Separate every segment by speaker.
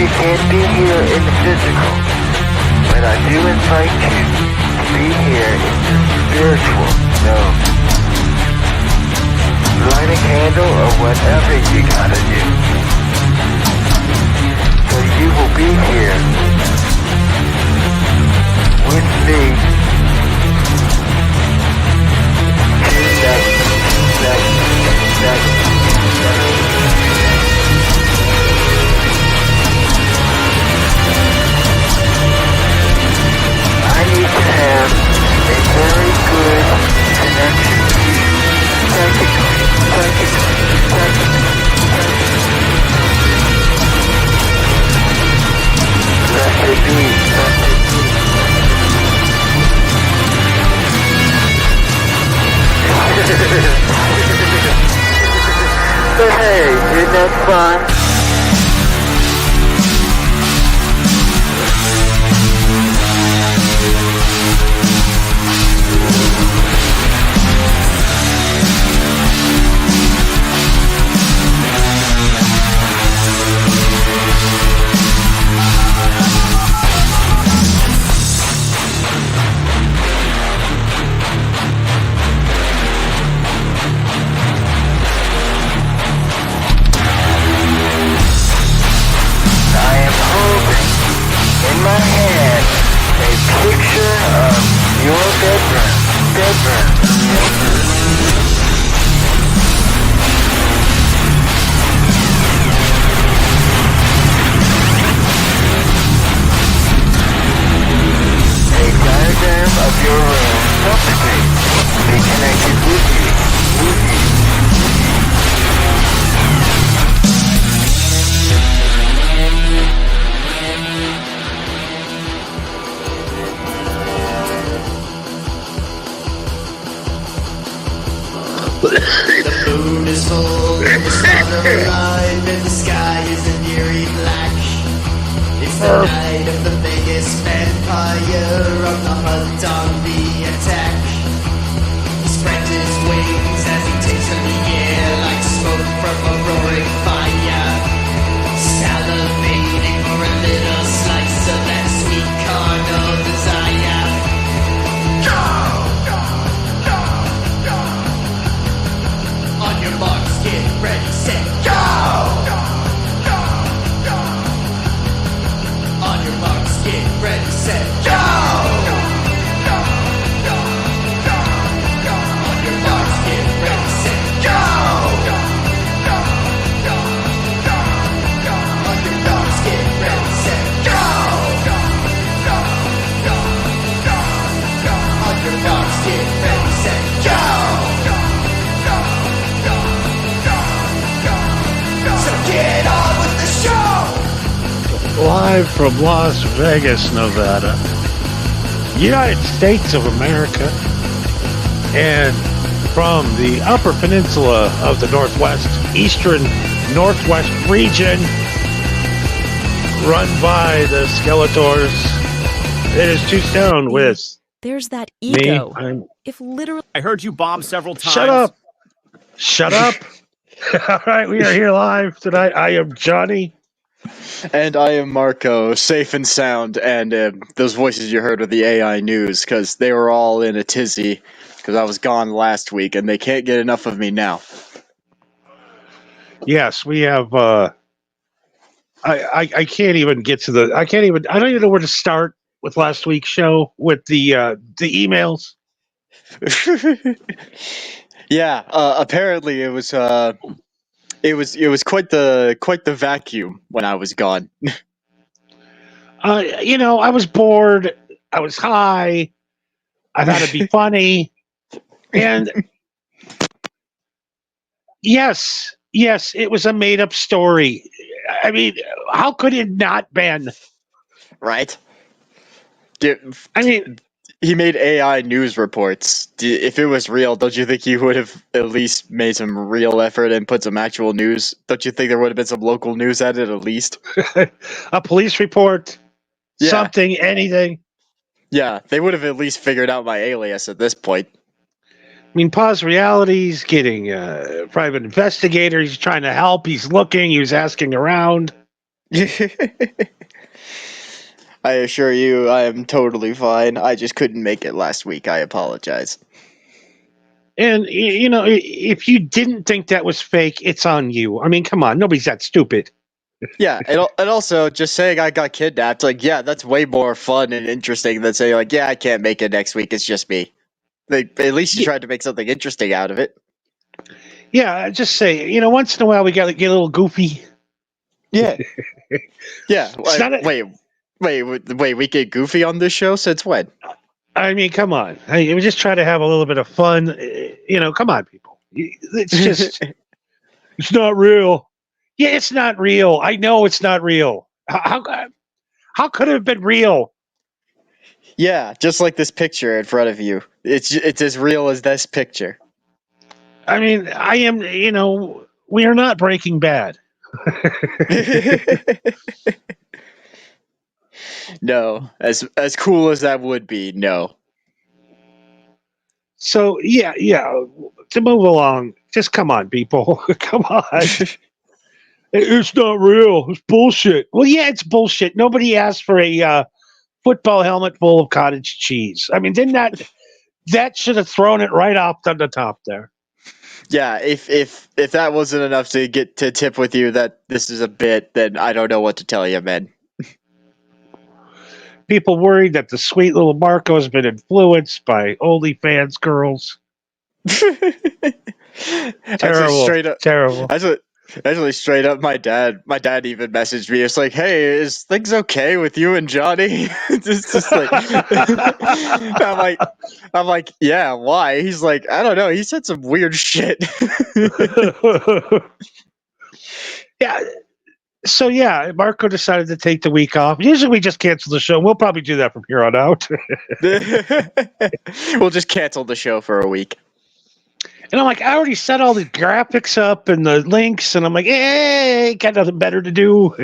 Speaker 1: you can't be here in the physical, but I do invite you to be here in the spiritual. No. Light a candle or whatever you gotta do. So you will be here with me tonight. I need to have a very good connection with you. Psychically. Blessed be. But hey, isn't that fun? In my hand, a picture of your bedroom. A diagram of your room, subspace, be connected with you.
Speaker 2: The moon is full, the stars are alive, and the sky is an eerie black. It's the night of the biggest vampire on the hunt on the attack. He spreads his wings as he takes from the air like smoke from a roaring fire, salivating for a little slice of that sweet carnal desire. On your marks, get ready, set, go! On your marks, get ready, set, go! On your marks, get ready, set, go! On your marks, get ready, set, go! On your marks, get ready, set, go! Get on with the show!
Speaker 3: Live from Las Vegas, Nevada, United States of America, and from the Upper Peninsula of the Northwest, Eastern Northwest region, run by the Skeletors. It is Two Stone with
Speaker 4: There's that ego.
Speaker 3: me.
Speaker 4: If literally
Speaker 5: I heard you bomb several times.
Speaker 3: Shut up! All right, we are here live tonight. I am Johnny.
Speaker 6: And I am Marco, safe and sound, and those voices you heard are the AI news, because they were all in a tizzy, because I was gone last week, and they can't get enough of me now.
Speaker 3: Yes, we have, I can't even get to I don't even know where to start with last week's show, with the emails.
Speaker 6: Yeah, apparently it was quite the vacuum when I was gone.
Speaker 3: I was bored. I was high. I thought it'd be funny. And yes, it was a made up story. I mean, how could it not been?
Speaker 6: Right?
Speaker 3: I mean,
Speaker 6: he made AI news reports. If it was real, don't you think he would have at least made some real effort and put some actual news? Don't you think there would have been some local news at it at least?
Speaker 3: a police report,
Speaker 6: Yeah.
Speaker 3: something, anything.
Speaker 6: Yeah, they would have at least figured out my alias at this point.
Speaker 3: I mean, Pause Reality's getting private investigator. He's trying to help. He's looking. He was asking around.
Speaker 6: I assure you, I am totally fine. I just couldn't make it last week. I apologize.
Speaker 3: And if you didn't think that was fake, it's on you. I mean, come on, nobody's that stupid.
Speaker 6: Yeah, and also just saying I got kidnapped, like, yeah, that's way more fun and interesting than saying, like, yeah, I can't make it next week. It's just me. Like, at least you tried to make something interesting out of it.
Speaker 3: Yeah, just say, once in a while we got to get a little goofy.
Speaker 6: Yeah. Yeah.
Speaker 3: It's not
Speaker 6: Wait, we get goofy on this show? Since when?
Speaker 3: I mean, come on. We just try to have a little bit of fun. Come on, people. It's just, it's not real. Yeah, it's not real. I know it's not real. How could it have been real?
Speaker 6: Yeah, just like this picture in front of you. It's as real as this picture.
Speaker 3: I mean, I am, we are not Breaking Bad.
Speaker 6: No, as cool as that would be, no.
Speaker 3: So, yeah, to move along, just come on, people. Come on. It's not real. It's bullshit. Well, yeah, it's bullshit. Nobody asked for a football helmet full of cottage cheese. I mean, didn't that should have thrown it right off on the top there.
Speaker 6: Yeah, if that wasn't enough to get to tip with you that this is a bit, then I don't know what to tell you, man.
Speaker 3: People worried that the sweet little Marco has been influenced by OnlyFans girls. Terrible. Terrible.
Speaker 6: Actually, straight up, my dad even messaged me. It's like, hey, is things okay with you and Johnny? It's just like, I'm like, yeah, why? He's like, I don't know. He said some weird shit.
Speaker 3: Yeah. So yeah, Marco decided to take the week off. Usually we just cancel the show. We'll probably do that from here on out.
Speaker 6: We'll just cancel the show for a week.
Speaker 3: And I'm like, I already set all the graphics up and the links, and I'm like, hey, got nothing better to do.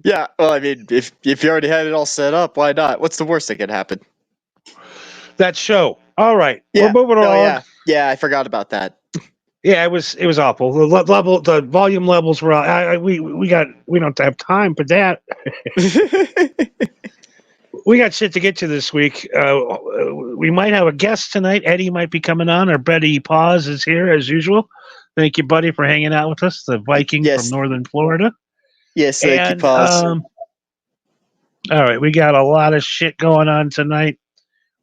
Speaker 6: Yeah, well, I mean, if you already had it all set up, why not? What's the worst that could happen?
Speaker 3: That show. All right,
Speaker 6: yeah.
Speaker 3: We're moving on.
Speaker 6: Yeah, I forgot about that.
Speaker 3: Yeah, it was awful. The volume levels were. We don't have time for that. We got shit to get to this week. We might have a guest tonight. Eddie might be coming on. Our Betty Paws is here as usual. Thank you, buddy, for hanging out with us. The Viking from Northern Florida.
Speaker 6: Yes, thank you, Paws.
Speaker 3: All right, we got a lot of shit going on tonight.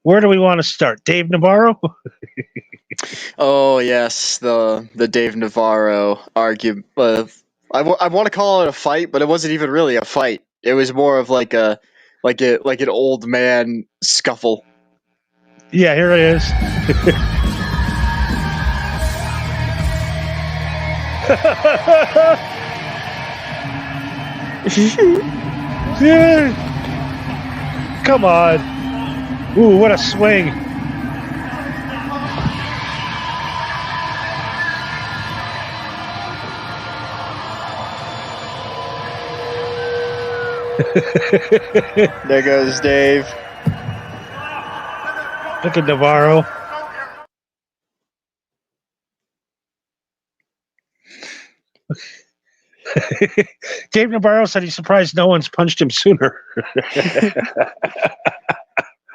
Speaker 3: Where do we want to start? Dave Navarro?
Speaker 6: Oh yes, the Dave Navarro argument. I want to call it a fight, but it wasn't even really a fight. It was more of like an old man scuffle.
Speaker 3: Yeah, here it is. Yeah. Come on. Ooh, what a swing.
Speaker 6: There goes Dave.
Speaker 3: Look at Navarro. Dave Navarro said he's surprised no one's punched him sooner.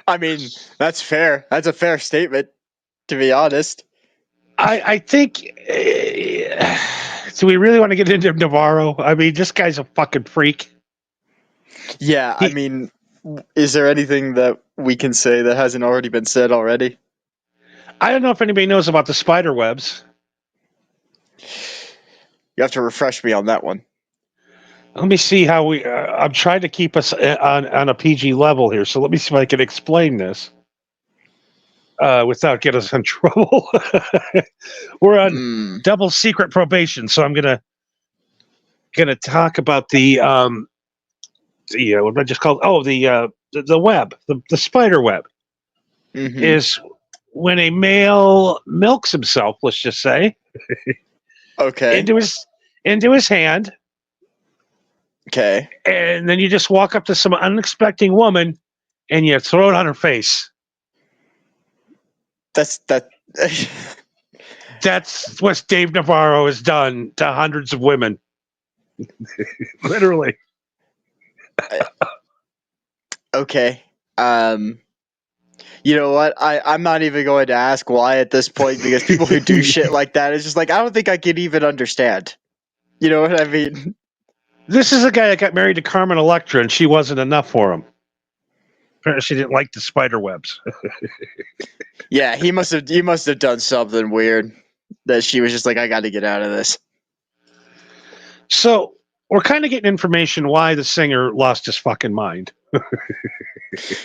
Speaker 6: I mean, that's fair. That's a fair statement, to be honest.
Speaker 3: I think. Do we really want to get into Navarro? I mean, this guy's a fucking freak.
Speaker 6: Yeah, I mean, is there anything that we can say that hasn't already been said already?
Speaker 3: I don't know if anybody knows about the spider webs.
Speaker 6: You have to refresh me on that one.
Speaker 3: Let me see how we. I'm trying to keep us on a PG level here, so let me see if I can explain this without getting us in trouble. We're on double secret probation, so I'm gonna talk about the what I just called the web, the spider web is when a male milks himself. Let's just say,
Speaker 6: okay,
Speaker 3: into his hand.
Speaker 6: Okay.
Speaker 3: And then you just walk up to some unexpected woman and you throw it on her face.
Speaker 6: That's
Speaker 3: what Dave Navarro has done to hundreds of women. Literally.
Speaker 6: Okay. You know what? I'm not even going to ask why at this point, because people who do shit like that is just like, I don't think I can even understand. You know what I mean?
Speaker 3: This is a guy that got married to Carmen Electra, and she wasn't enough for him. Apparently, she didn't like the spider webs.
Speaker 6: Yeah, he must have done something weird that she was just like, I got to get out of this.
Speaker 3: So we're kind of getting information why the singer lost his fucking mind.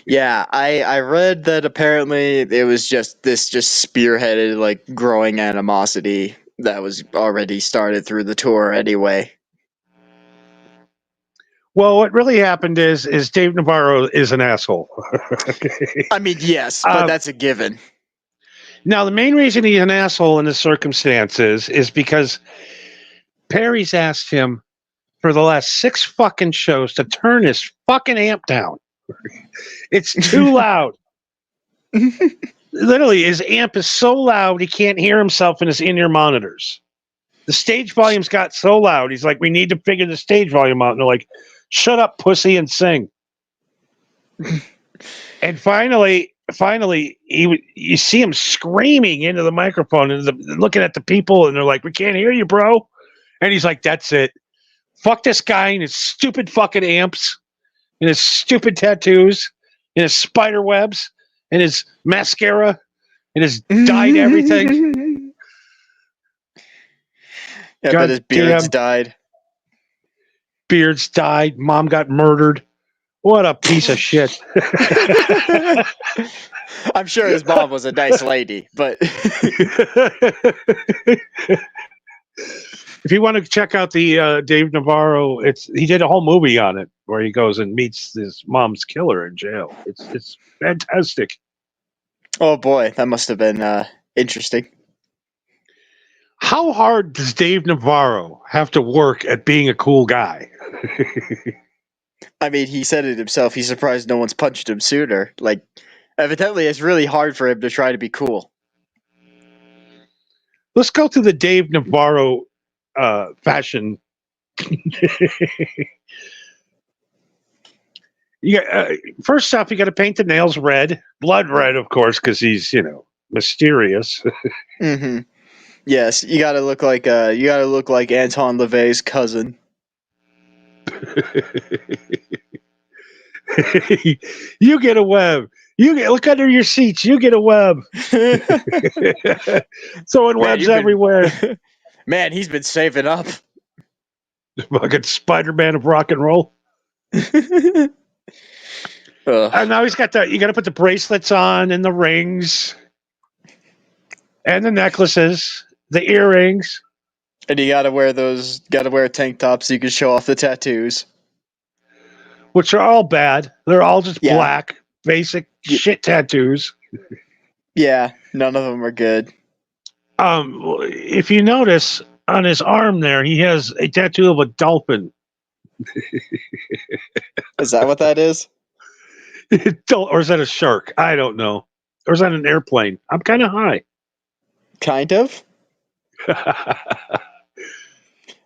Speaker 6: Yeah, I read that apparently it was just spearheaded like growing animosity that was already started through the tour anyway.
Speaker 3: Well, what really happened is Dave Navarro is an asshole.
Speaker 6: I mean, yes, but that's a given.
Speaker 3: Now, the main reason he's an asshole in this circumstances is because Perry's asked him for the last 6 fucking shows to turn his fucking amp down. It's too loud. Literally, his amp is so loud he can't hear himself in his in-ear monitors. The stage volume's got so loud. He's like, we need to figure the stage volume out. And they're like, shut up, pussy, and sing. And finally, you see him screaming into the microphone and looking at the people, and they're like, we can't hear you, bro. And he's like, that's it. Fuck this guy and his stupid fucking amps and his stupid tattoos and his spider webs and his mascara and his dyed everything.
Speaker 6: Yeah, but his beards died.
Speaker 3: Beards died. Mom got murdered. What a piece of shit.
Speaker 6: I'm sure his mom was a nice lady, but
Speaker 3: if you want to check out the Dave Navarro, he did a whole movie on it where he goes and meets his mom's killer in jail. It's fantastic.
Speaker 6: Oh boy, that must have been interesting.
Speaker 3: How hard does Dave Navarro have to work at being a cool guy?
Speaker 6: I mean, he said it himself. He's surprised no one's punched him sooner. Like, evidently, it's really hard for him to try to be cool.
Speaker 3: Let's go through the Dave Navarro fashion. First off, you got to paint the nails red, blood red, of course, because he's mysterious.
Speaker 6: Mm-hmm. Yes, you got to look like Anton LaVey's cousin.
Speaker 3: You get a web. Look under your seats. You get a web. Throwing webs everywhere.
Speaker 6: Man, he's been saving up.
Speaker 3: Fucking Spider-Man of rock and roll. And now he's got you got to put the bracelets on and the rings and the necklaces, the earrings.
Speaker 6: And you gotta wear tank tops so you can show off the tattoos.
Speaker 3: Which are all bad. They're all just black, basic shit tattoos.
Speaker 6: Yeah, none of them are good.
Speaker 3: If you notice, on his arm there, he has a tattoo of a dolphin.
Speaker 6: Is that what that is?
Speaker 3: Or is that a shark? I don't know. Or is that an airplane? I'm kind of high.
Speaker 6: Kind of.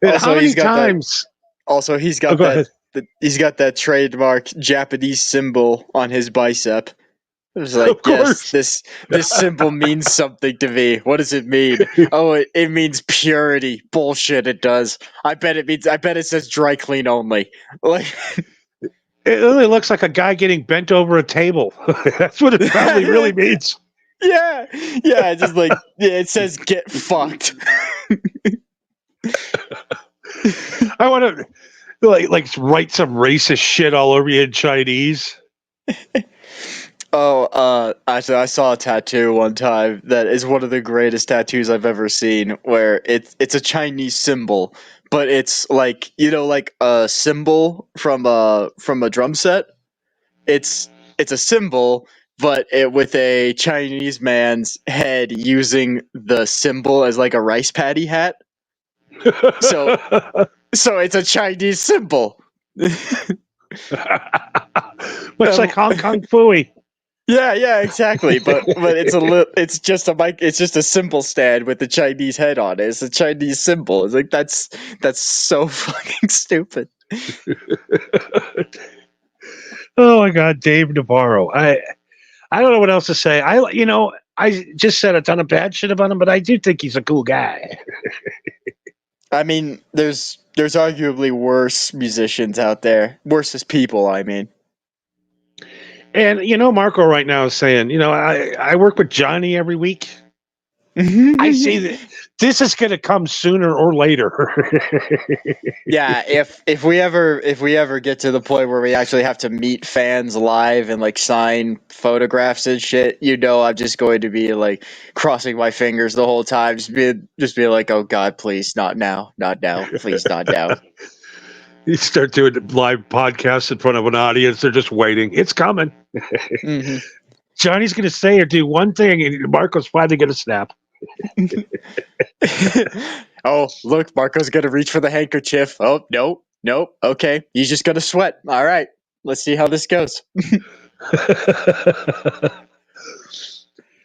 Speaker 3: How many times?
Speaker 6: He's got he's got that trademark Japanese symbol on his bicep. It was like, yes, this symbol means something to me. What does it mean? Oh, it means purity. Bullshit, it does. I bet it says dry clean only. Like,
Speaker 3: it really looks like a guy getting bent over a table. That's what it probably really means.
Speaker 6: Yeah, just like it says get fucked.
Speaker 3: I want to like write some racist shit all over you in Chinese.
Speaker 6: Oh, actually, I saw a tattoo one time that is one of the greatest tattoos I've ever seen. Where it's a Chinese symbol, but it's like like a symbol from a drum set. It's a symbol, but with a Chinese man's head using the symbol as like a rice paddy hat. So it's a Chinese symbol.
Speaker 3: Much like Hong Kong Phooey.
Speaker 6: Yeah, exactly. But it's just a symbol stand with the Chinese head on it. It's a Chinese symbol. It's like that's so fucking stupid.
Speaker 3: Oh my God, Dave Navarro. I don't know what else to say. I just said a ton of bad shit about him, but I do think he's a cool guy.
Speaker 6: I mean, there's arguably worse musicians out there, worse as people. I mean,
Speaker 3: And Marco right now is saying, I work with Johnny every week. I see that this is going to come sooner or later.
Speaker 6: yeah. If we ever get to the point where we actually have to meet fans live and like sign photographs and shit, I'm just going to be like crossing my fingers the whole time, just be like, oh God, please, not now, please, not now.
Speaker 3: You start doing live podcasts in front of an audience, they're just waiting. It's coming.
Speaker 6: Mm-hmm.
Speaker 3: Johnny's going to say or do one thing, and Marco's finally going to snap.
Speaker 6: Oh, look, Marco's going to reach for the handkerchief. Oh, no. Okay, he's just going to sweat. All right, let's see how this goes.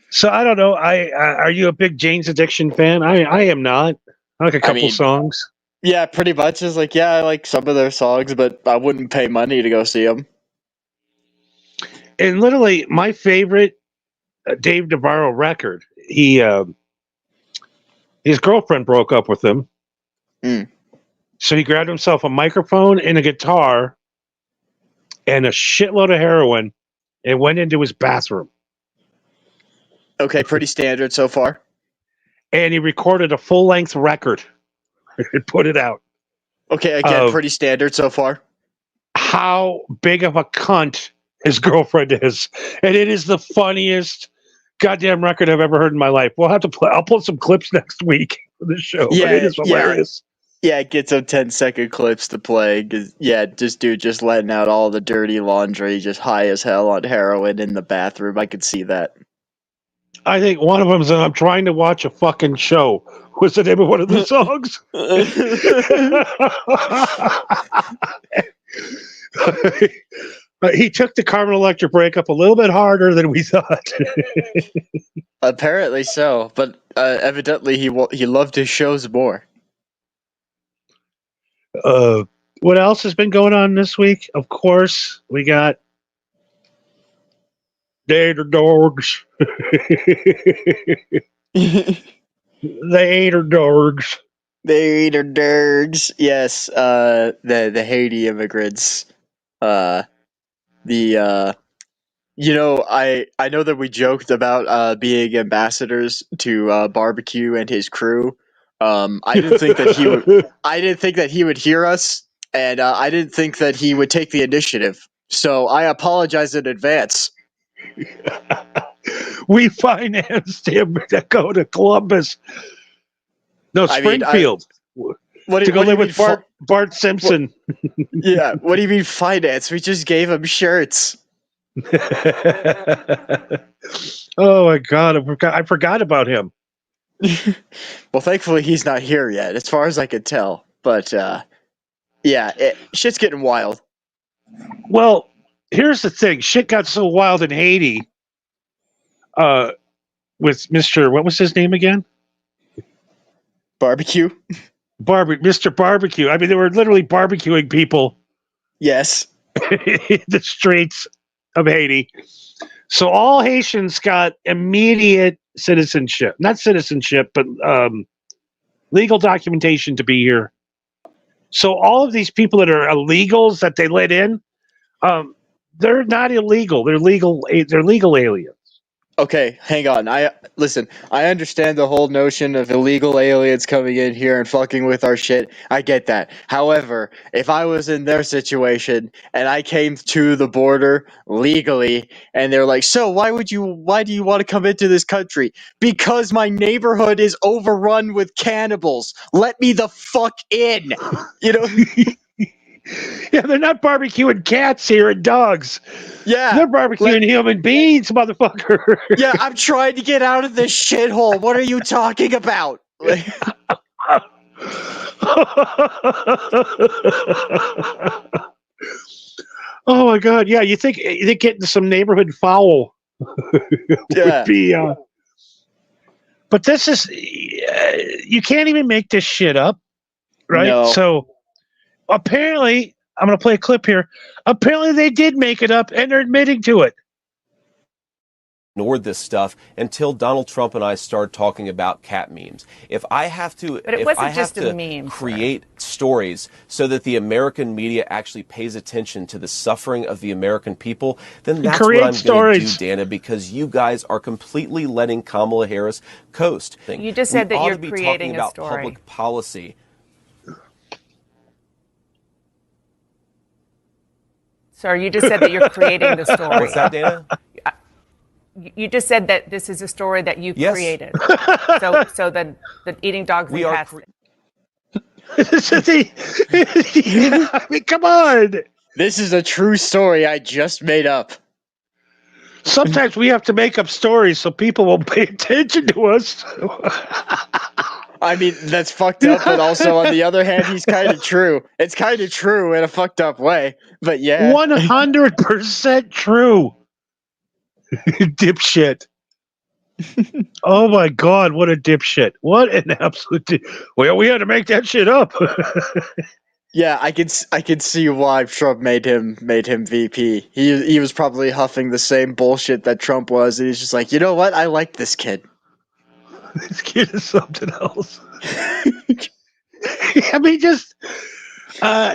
Speaker 3: So I don't know. Are you a big Jane's Addiction fan? I am not. I like a couple songs.
Speaker 6: Yeah, pretty much. It's like, yeah, I like some of their songs, but I wouldn't pay money to go see them.
Speaker 3: And literally, my favorite Dave Navarro record, his girlfriend broke up with him.
Speaker 6: Mm.
Speaker 3: So he grabbed himself a microphone and a guitar and a shitload of heroin and went into his bathroom.
Speaker 6: Okay, pretty standard so far.
Speaker 3: And he recorded a full-length record and put it out.
Speaker 6: Okay, again, pretty standard so far.
Speaker 3: How big of a cunt his girlfriend is. And it is the funniest goddamn record I've ever heard in my life. We'll have to play. I'll pull some clips next week for the show.
Speaker 6: Yeah,
Speaker 3: but it is hilarious.
Speaker 6: Yeah, get some 10-second clips to play. Just letting out all the dirty laundry, just high as hell on heroin in the bathroom. I could see that. I
Speaker 3: think one of them is I'm trying to watch a fucking show. What's the name of one of the songs? He took the Carmen Electra breakup a little bit harder than we thought.
Speaker 6: Apparently so, but evidently he loved his shows more.
Speaker 3: What else has been going on this week? Of course, we got Dater Dogs. The Hater Dogs.
Speaker 6: The Hater Dogs. Yes, the Haiti immigrants. I know that we joked about being ambassadors to Barbecue and his crew. I didn't think that he would. I didn't think that he would hear us, and I didn't think that he would take the initiative. So I apologize in advance.
Speaker 3: We financed him to go to Columbus. No, Springfield. To go live with Bart Simpson.
Speaker 6: Yeah, what do you mean finance? We just gave him shirts.
Speaker 3: Oh my God, I forgot about him.
Speaker 6: Well, thankfully he's not here yet, as far as I could tell. But shit's getting wild.
Speaker 3: Well, here's the thing: shit got so wild in Haiti. With Mr. What was his name again?
Speaker 6: Barbecue.
Speaker 3: Mr. Barbecue. I mean, they were literally barbecuing people.
Speaker 6: Yes.
Speaker 3: In the streets of Haiti. So all Haitians got immediate citizenship. Not citizenship, but legal documentation to be here. So all of these people that are illegals that they let in, they're not illegal. They're legal aliens.
Speaker 6: Okay, hang on. I understand the whole notion of illegal aliens coming in here and fucking with our shit. I get that. However, if I was in their situation and I came to the border legally and they're like, "So, why do you want to come into this country?" Because my neighborhood is overrun with cannibals. Let me the fuck in. You know?
Speaker 3: Yeah, they're not barbecuing cats here and dogs.
Speaker 6: Yeah.
Speaker 3: They're barbecuing human beings, motherfucker.
Speaker 6: Yeah, I'm trying to get out of this shithole. What are you talking about?
Speaker 3: Oh my God. Yeah, you think getting some neighborhood foul would be but this is you can't even make this shit up, right?
Speaker 6: No.
Speaker 3: So apparently I'm going to play a clip here. Apparently, they did make it up, and they're admitting to it.
Speaker 5: Ignored this stuff until Donald Trump and I started talking about cat memes. If I have to,
Speaker 7: But it
Speaker 5: if
Speaker 7: wasn't
Speaker 5: I have
Speaker 7: just a
Speaker 5: to
Speaker 7: meme,
Speaker 5: create stories so that the American media actually pays attention to the suffering of the American people, then that's what
Speaker 3: Create
Speaker 5: I'm going
Speaker 3: stories.
Speaker 5: to do, Dana, because you guys are completely letting Kamala Harris coast.
Speaker 7: You just said
Speaker 5: we
Speaker 7: that
Speaker 5: ought
Speaker 7: you're
Speaker 5: to be
Speaker 7: creating
Speaker 5: talking
Speaker 7: a
Speaker 5: about
Speaker 7: story.
Speaker 5: public policy.
Speaker 7: Sir, you just said that you're creating the story.
Speaker 5: What's that, Dana?
Speaker 7: You just said that this is a story that you
Speaker 5: Yes.
Speaker 7: created. So the eating dogs
Speaker 5: We
Speaker 7: and
Speaker 5: are
Speaker 7: cats.
Speaker 3: Yeah, I mean, come on.
Speaker 6: This is a true story I just made up.
Speaker 3: Sometimes we have to make up stories so people will pay attention to us.
Speaker 6: I mean, that's fucked up, but also on the other hand, he's kind of true. It's kind of true in a fucked up way, but yeah.
Speaker 3: 100% true. Dipshit. Oh my God, what a dipshit. What an absolute well, we had to make that shit up.
Speaker 6: Yeah, I could see why Trump made him VP. He was probably huffing the same bullshit that Trump was, and he's just like, you know what? I like this kid.
Speaker 3: This kid is something else. I mean, just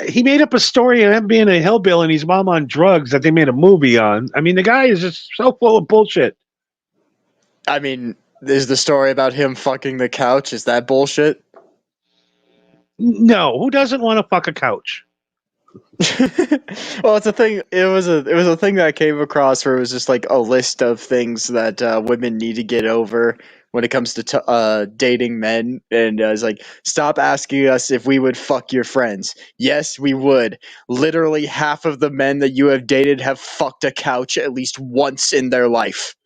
Speaker 3: he made up a story of him being a hillbilly and his mom on drugs that they made a movie on. I mean, the guy is just so full of bullshit.
Speaker 6: I mean, is the story about him fucking the couch? Is that bullshit?
Speaker 3: No, who doesn't want to fuck a couch?
Speaker 6: Well, it's a thing. It was a thing that I came across where it was just like a list of things that women need to get over when it comes to dating men, and it's like, stop asking us if we would fuck your friends. Yes, we would. Literally half of the men that you have dated have fucked a couch at least once in their life.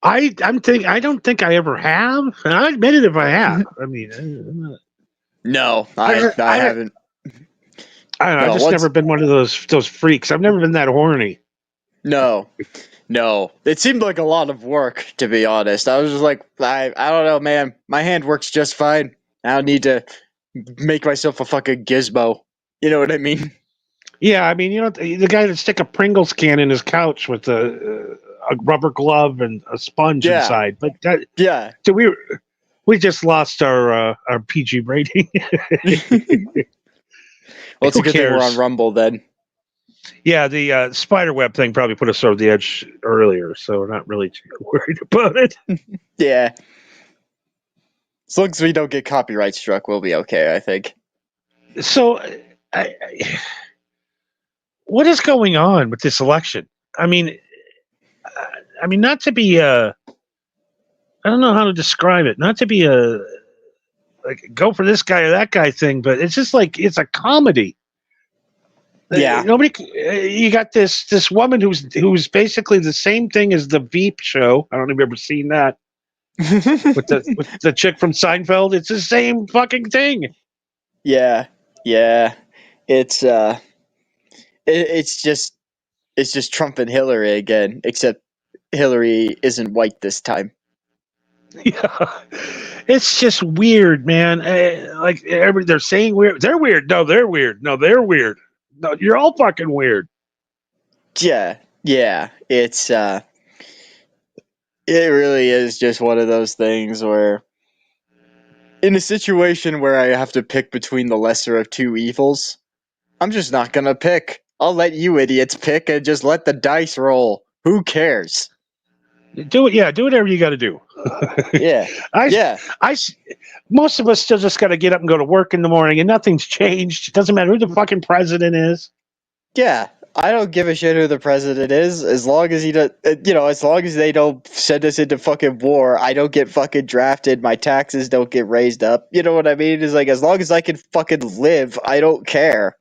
Speaker 3: I don't think I ever have. And I admit it if I have. I mean, I'm not,
Speaker 6: No, I haven't.
Speaker 3: I don't know.
Speaker 6: No,
Speaker 3: I've just never been one of those freaks. I've never been that horny.
Speaker 6: No. It seemed like a lot of work, to be honest. I was just like, I don't know, man. My hand works just fine. I don't need to make myself a fucking gizmo. You know what I mean?
Speaker 3: Yeah, I mean, you know, the guy that stick a Pringles can in his couch with a rubber glove and a sponge
Speaker 6: Yeah.
Speaker 3: inside. But that,
Speaker 6: Yeah.
Speaker 3: so we just lost our PG rating.
Speaker 6: Well, it's a
Speaker 3: Who
Speaker 6: good thing we're
Speaker 3: cares?
Speaker 6: on Rumble then.
Speaker 3: Yeah, the spider web thing probably put us over the edge earlier, so we're not really too worried about it.
Speaker 6: Yeah. As long as we don't get copyright struck, we'll be okay, I think.
Speaker 3: So, what is going on with this election? I mean, not to be I don't know how to describe it. Not to be like go for this guy or that guy thing, but it's just like it's a comedy.
Speaker 6: Yeah.
Speaker 3: Nobody. You got this woman who's basically the same thing as the Veep show. I don't know if you've ever seen that with the chick from Seinfeld. It's the same fucking thing.
Speaker 6: Yeah. It's just Trump and Hillary again, except Hillary isn't white this time.
Speaker 3: Yeah, it's just weird, man. Like they're saying weird. They're weird. No, they're weird. No, they're weird. No, you're all fucking weird.
Speaker 6: Yeah. It's it really is just one of those things where, in a situation where I have to pick between the lesser of two evils, I'm just not gonna pick. I'll let you idiots pick and just let the dice roll. Who cares?
Speaker 3: Do it. Yeah, do whatever you got to do.
Speaker 6: Yeah.
Speaker 3: Most of us still just got to get up and go to work in the morning, and nothing's changed. It doesn't matter who the fucking president is.
Speaker 6: Yeah. I don't give a shit who the president is, as long as as long as they don't send us into fucking war. I don't get fucking drafted. My taxes don't get raised up. You know what I mean? It's like, as long as I can fucking live, I don't care.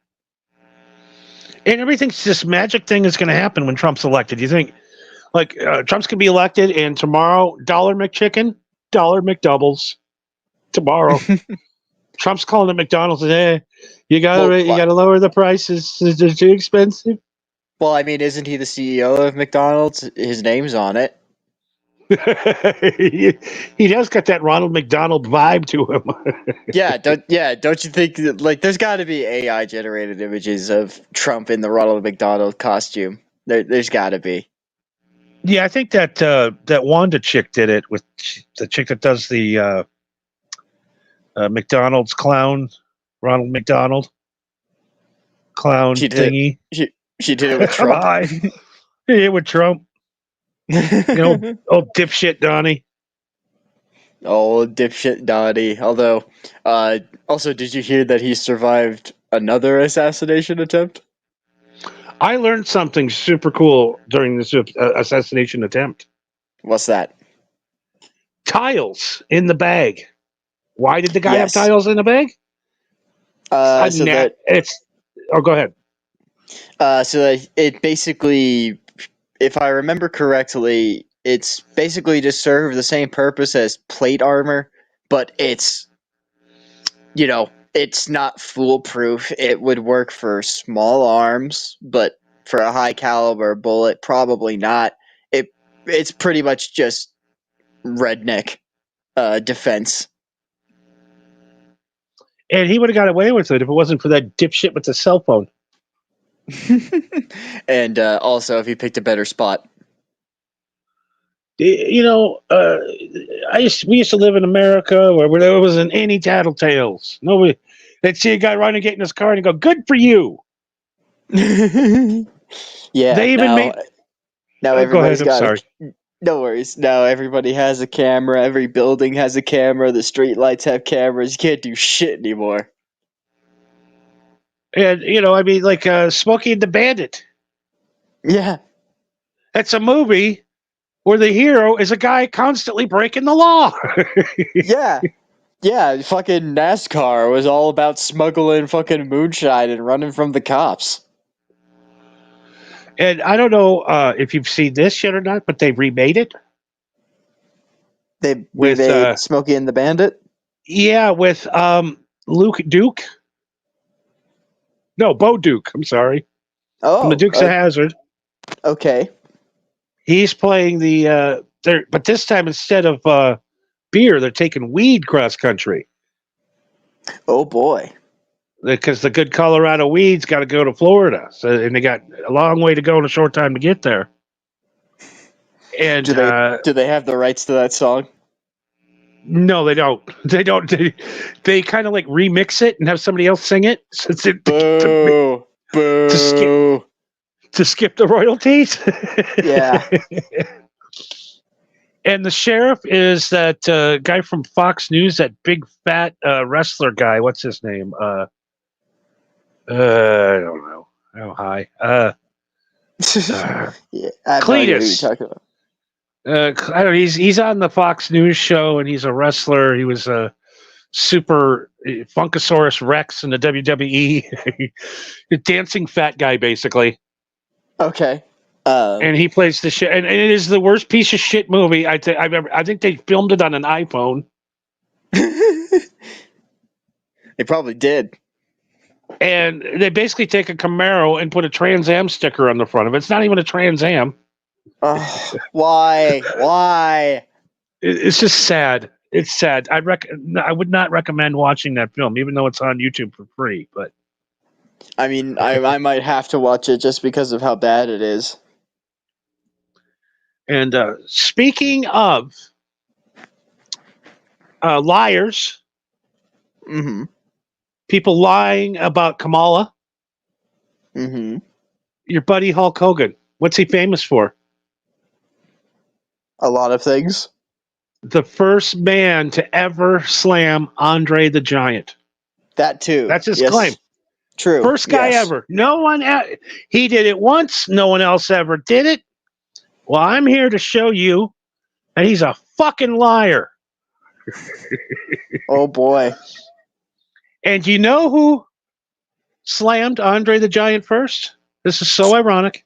Speaker 3: And everything's this magic thing is going to happen when Trump's elected. You think, like, Trump's going to be elected, and tomorrow, $1 McChicken, $1 McDoubles. Tomorrow, Trump's calling it McDonald's. And, hey, you got to lower the prices. They're too expensive.
Speaker 6: Well, I mean, isn't he the CEO of McDonald's? His name's on it.
Speaker 3: He does got that Ronald McDonald vibe to him.
Speaker 6: Don't you think that, like, there's got to be AI generated images of Trump in the Ronald McDonald costume? There's got to be.
Speaker 3: Yeah, I think that that Wanda chick did it with the chick that does the McDonald's clown, Ronald McDonald clown
Speaker 6: She did
Speaker 3: thingy.
Speaker 6: She did it with Trump.
Speaker 3: Hi. Yeah, with Trump. Old dipshit Donnie.
Speaker 6: Oh, dipshit Donnie. Although, also, did you hear that he survived another assassination attempt?
Speaker 3: I learned something super cool during this assassination attempt.
Speaker 6: What's that?
Speaker 3: Tiles in the bag. Why did the guy
Speaker 6: Yes.
Speaker 3: have tiles in the bag?
Speaker 6: So
Speaker 3: go ahead.
Speaker 6: So that it basically, if I remember correctly, it's basically to serve the same purpose as plate armor, but it's, it's not foolproof. It would work for small arms, but for a high caliber bullet, probably not. It's pretty much just redneck defense.
Speaker 3: And he would have got away with it if it wasn't for that dipshit with the cell phone.
Speaker 6: And also, if he picked a better spot.
Speaker 3: We used to live in America where there wasn't any tattletales. Nobody, they'd see a guy running, get in his car, and go, "Good for you."
Speaker 6: Yeah.
Speaker 3: They even made.
Speaker 6: Now
Speaker 3: Go
Speaker 6: everybody's
Speaker 3: ahead. I'm
Speaker 6: got.
Speaker 3: sorry.
Speaker 6: No worries. Now everybody has a camera. Every building has a camera. The street lights have cameras. You can't do shit anymore.
Speaker 3: And like Smokey and the Bandit.
Speaker 6: Yeah.
Speaker 3: That's a movie where the hero is a guy constantly breaking the law.
Speaker 6: Yeah. Yeah. Fucking NASCAR was all about smuggling fucking moonshine and running from the cops.
Speaker 3: And I don't know if you've seen this yet or not, but they remade it.
Speaker 6: They
Speaker 3: With,
Speaker 6: remade Smokey and the Bandit?
Speaker 3: Yeah, with Luke Duke. No, Bo Duke. I'm sorry.
Speaker 6: Oh.
Speaker 3: From the Dukes of Hazzard.
Speaker 6: Okay.
Speaker 3: He's playing but this time instead of beer, they're taking weed cross country.
Speaker 6: Oh boy.
Speaker 3: Because the good Colorado weeds got to go to Florida, and they got a long way to go and a short time to get there. And
Speaker 6: do they have the rights to that song?
Speaker 3: No, they don't. They don't. They kind of like remix it and have somebody else sing it.
Speaker 6: Boo! Boo!
Speaker 3: To skip the royalties.
Speaker 6: Yeah.
Speaker 3: And the sheriff is that guy from Fox News, that big fat wrestler guy. What's his name? I don't know. Oh, hi.
Speaker 6: Yeah, I have no idea who you're talking about.
Speaker 3: I don't know. He's on the Fox News show, and he's a wrestler. He was a super Funkasaurus Rex in the WWE. A dancing fat guy, basically.
Speaker 6: Okay.
Speaker 3: And he plays the shit, and it is the worst piece of shit movie. I think they filmed it on an iPhone.
Speaker 6: They probably did.
Speaker 3: And they basically take a Camaro and put a Trans Am sticker on the front of it. It's not even a Trans Am.
Speaker 6: Why? Why?
Speaker 3: It's just sad. It's sad. I would not recommend watching that film, even though it's on YouTube for free. But
Speaker 6: I mean, I might have to watch it just because of how bad it is.
Speaker 3: And speaking of liars,
Speaker 6: Mm-hmm.
Speaker 3: people lying about Kamala,
Speaker 6: Mm-hmm.
Speaker 3: your buddy Hulk Hogan, what's he famous for?
Speaker 6: A lot of things.
Speaker 3: The first man to ever slam Andre the Giant.
Speaker 6: That too.
Speaker 3: That's his
Speaker 6: Yes.
Speaker 3: claim.
Speaker 6: True.
Speaker 3: First guy
Speaker 6: Yes.
Speaker 3: ever. No one. He did it once. No one else ever did it. Well, I'm here to show you that he's a fucking liar.
Speaker 6: Oh boy.
Speaker 3: And you know who slammed Andre the Giant first? This is so ironic.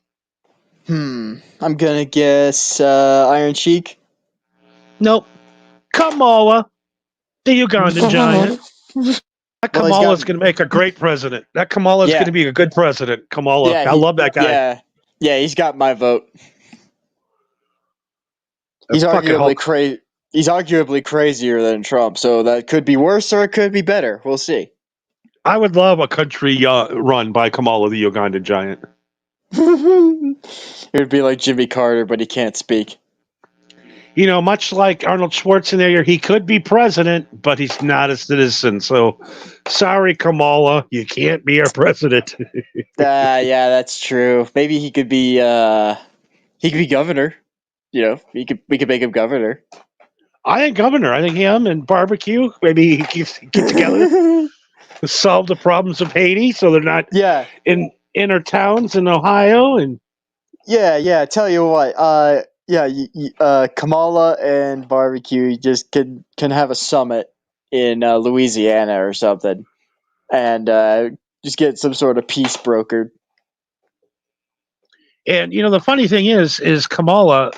Speaker 6: I'm gonna guess Iron Sheik.
Speaker 3: Nope. Kamala, the Ugandan giant. That
Speaker 6: Well, he's
Speaker 3: Kamala's
Speaker 6: got-
Speaker 3: going to make a great president. That Kamala's
Speaker 6: Yeah.
Speaker 3: going to be a good president. Kamala.
Speaker 6: Yeah,
Speaker 3: I love that guy.
Speaker 6: Yeah, he's got my vote. He's
Speaker 3: fucking
Speaker 6: arguably He's arguably crazier than Trump, so that could be worse or it could be better. We'll see.
Speaker 3: I would love a country run by Kamala the Ugandan giant.
Speaker 6: It would be like Jimmy Carter, but he can't speak.
Speaker 3: You know, much like Arnold Schwarzenegger, he could be president, but he's not a citizen. So, sorry, Kamala, you can't be our president.
Speaker 6: Yeah, that's true. Maybe he could be governor. You know, we could make him governor.
Speaker 3: I think governor. I think him and barbecue. Maybe he get together to solve the problems of Haiti, so they're not in inner towns in Ohio. And
Speaker 6: Tell you what, Kamala and barbecue just can have a summit in Louisiana or something, and just get some sort of peace brokered.
Speaker 3: And you know, the funny thing is Kamala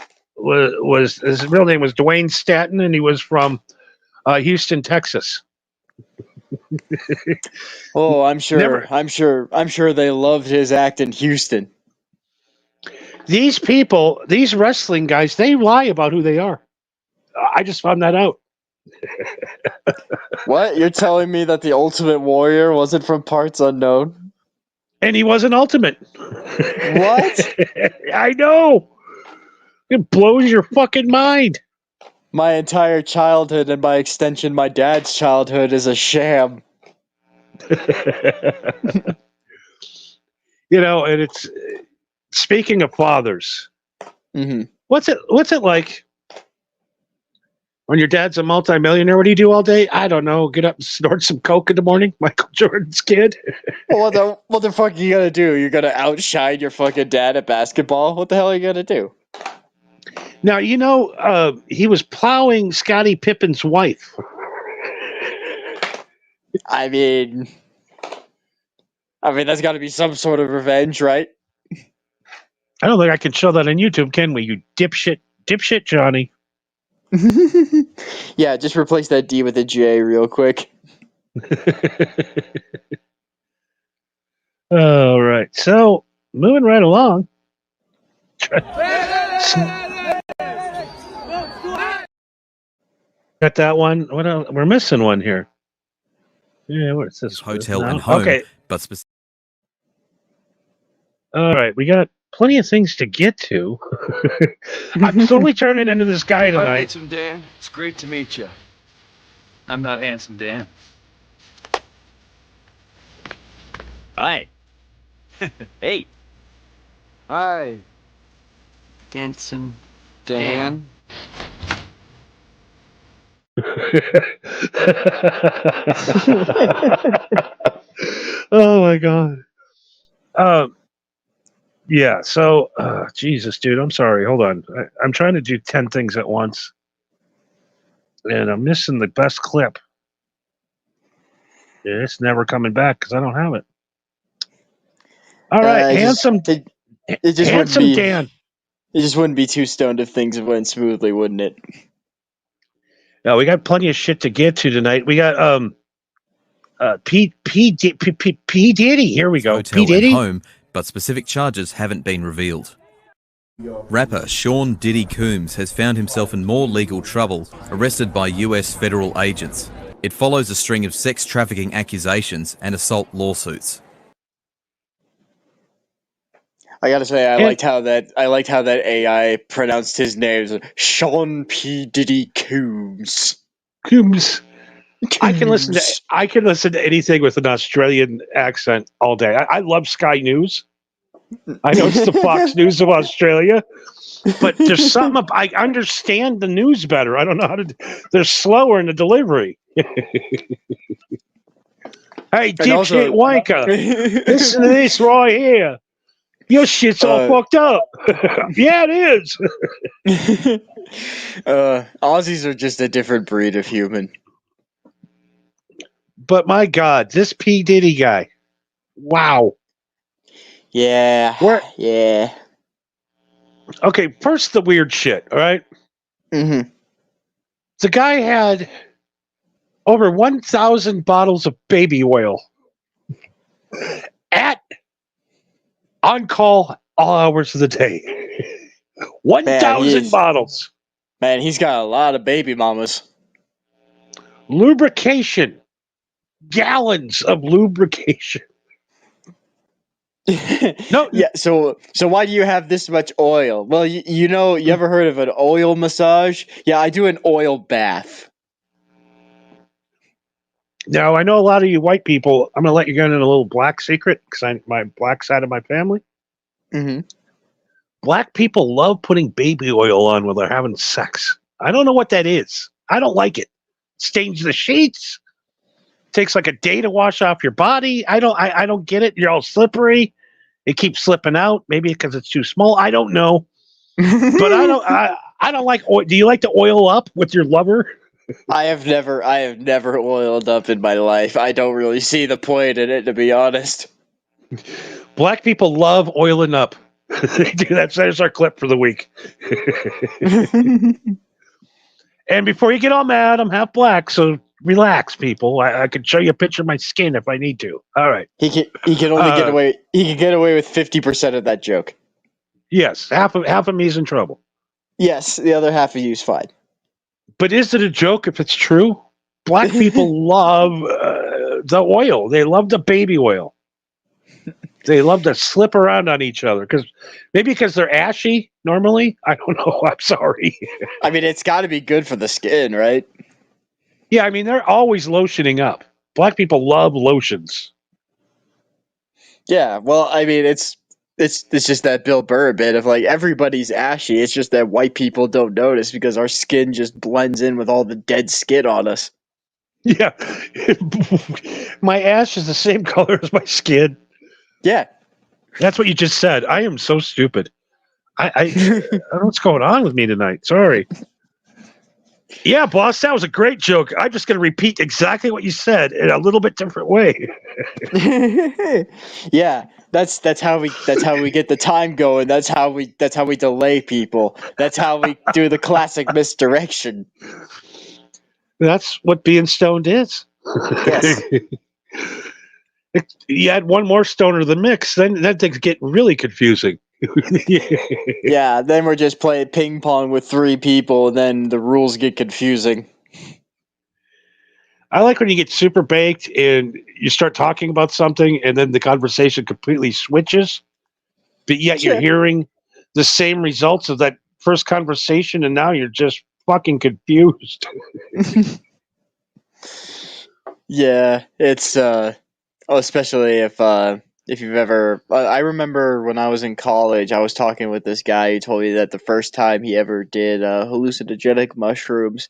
Speaker 3: was his real name was Dwayne Staten, and he was from Houston, Texas.
Speaker 6: Oh, I'm sure they loved his act in Houston.
Speaker 3: These people, these wrestling guys, they lie about who they are. I just found that out.
Speaker 6: What? You're telling me that the Ultimate Warrior wasn't from parts unknown?
Speaker 3: And he wasn't Ultimate.
Speaker 6: What?
Speaker 3: I know. It blows your fucking mind.
Speaker 6: My entire childhood, and by extension, my dad's childhood, is a sham.
Speaker 3: You know, and it's speaking of fathers.
Speaker 6: Mm-hmm.
Speaker 3: What's it like when your dad's a multimillionaire? What do you do all day? I don't know. Get up and snort some coke in the morning. Michael Jordan's kid.
Speaker 6: Well, what the fuck are you gonna do? You're gonna outshine your fucking dad at basketball? What the hell are you gonna do?
Speaker 3: Now, you know, he was plowing Scottie Pippen's wife.
Speaker 6: I mean, that's got to be some sort of revenge, right?
Speaker 3: I don't think I can show that on YouTube, can we? You dipshit Johnny.
Speaker 6: Yeah, just replace that D with a J real quick.
Speaker 3: All right, so moving right along. Got that one. What else? We're missing one here. Yeah, what's this?
Speaker 8: Hotel and home.
Speaker 3: Okay.
Speaker 8: But
Speaker 3: all right, we got plenty of things to get to. I'm slowly turning into this guy
Speaker 9: Hi,
Speaker 3: tonight.
Speaker 9: Handsome Dan. It's great to meet you. I'm not Handsome Dan.
Speaker 10: Hi. Hey.
Speaker 9: Hi. Handsome Dan.
Speaker 3: Oh my god. Yeah. So, Jesus, dude, I'm sorry. Hold on. I'm trying to do 10 things at once, and I'm missing the best clip. Yeah, it's never coming back because I don't have it. All right, handsome.
Speaker 6: It just
Speaker 3: handsome
Speaker 6: wouldn't be,
Speaker 3: Dan.
Speaker 6: It just wouldn't be too stoned if things went smoothly, wouldn't it?
Speaker 3: Yeah, we got plenty of shit to get to tonight. We got P Diddy. Here we go.
Speaker 8: Hotel
Speaker 3: P Diddy.
Speaker 8: and home, but specific charges haven't been revealed. Rapper Sean Diddy Combs has found himself in more legal trouble, arrested by US federal agents. It follows a string of sex trafficking accusations and assault lawsuits.
Speaker 6: I gotta say, I liked how that AI pronounced his name as Sean P. Diddy Combs.
Speaker 3: Combs. I can listen to anything with an Australian accent all day. I love Sky News. I know it's the Fox News of Australia, but there's something I understand the news better. I don't know how to. They're slower in the delivery. Hey, dipshit wanker! Listen to this right here. Your shit's all fucked up. Yeah, it is.
Speaker 6: Aussies are just a different breed of human.
Speaker 3: But my God, this P. Diddy guy. Wow.
Speaker 6: Yeah. Yeah.
Speaker 3: Okay, first the weird shit, all right?
Speaker 6: Mm-hmm.
Speaker 3: The guy had over 1,000 bottles of baby oil on call all hours of the day. 1,000 bottles.
Speaker 6: Man, he's got a lot of baby mamas.
Speaker 3: Lubrication. Gallons of lubrication. No.
Speaker 6: Yeah, so why do you have this much oil? Well, you know, you ever heard of an oil massage? Yeah, I do an oil bath.
Speaker 3: Now, I know a lot of you white people, I'm going to let you go into a little black secret because my black side of my family.
Speaker 6: Mm-hmm.
Speaker 3: Black people love putting baby oil on when they're having sex. I don't know what that is. I don't like it. Stains the sheets. Takes like a day to wash off your body. I don't get it. You're all slippery. It keeps slipping out. Maybe because it's too small. I don't know. But I don't like oil. Do you like to oil up with your lover?
Speaker 6: I have never oiled up in my life. I don't really see the point in it, to be honest.
Speaker 3: Black people love oiling up. They do. There's our clip for the week. And before you get all mad, I'm half black, so relax, people. I can show you a picture of my skin if I need to. All right.
Speaker 6: He can only get away. He can get away with 50% of that joke.
Speaker 3: Yes, half of me's in trouble.
Speaker 6: Yes, the other half of you's fine.
Speaker 3: But is it a joke if it's true? Black people love the oil. They love the baby oil. They love to slip around on each other because they're ashy normally. I don't know. I'm sorry.
Speaker 6: I mean, it's got to be good for the skin, right?
Speaker 3: Yeah, I mean, they're always lotioning up. Black people love lotions.
Speaker 6: Yeah, well, I mean, it's just that Bill Burr bit of like everybody's ashy. It's just that white people don't notice because our skin just blends in with all the dead skin on us.
Speaker 3: Yeah, my ash is the same color as my skin.
Speaker 6: Yeah,
Speaker 3: that's what you just said. I am so stupid. I don't know what's going on with me tonight. Sorry. Yeah, boss, that was a great joke. I'm just going to repeat exactly what you said in a little bit different way.
Speaker 6: Yeah, that's how we get the time going. That's how we delay people. That's how we do the classic misdirection.
Speaker 3: That's what being stoned is.
Speaker 6: Yes.
Speaker 3: You add one more stoner to the mix, then things get really confusing.
Speaker 6: Yeah, then we're just playing ping pong with 3 people, and then the rules get confusing.
Speaker 3: I like when you get super baked and you start talking about something, and then the conversation completely switches, but yet you're hearing the same results of that first conversation, and now you're just fucking confused.
Speaker 6: Yeah, it's especially if you've ever. I remember when I was in college, I was talking with this guy who told me that the first time he ever did hallucinogenic mushrooms,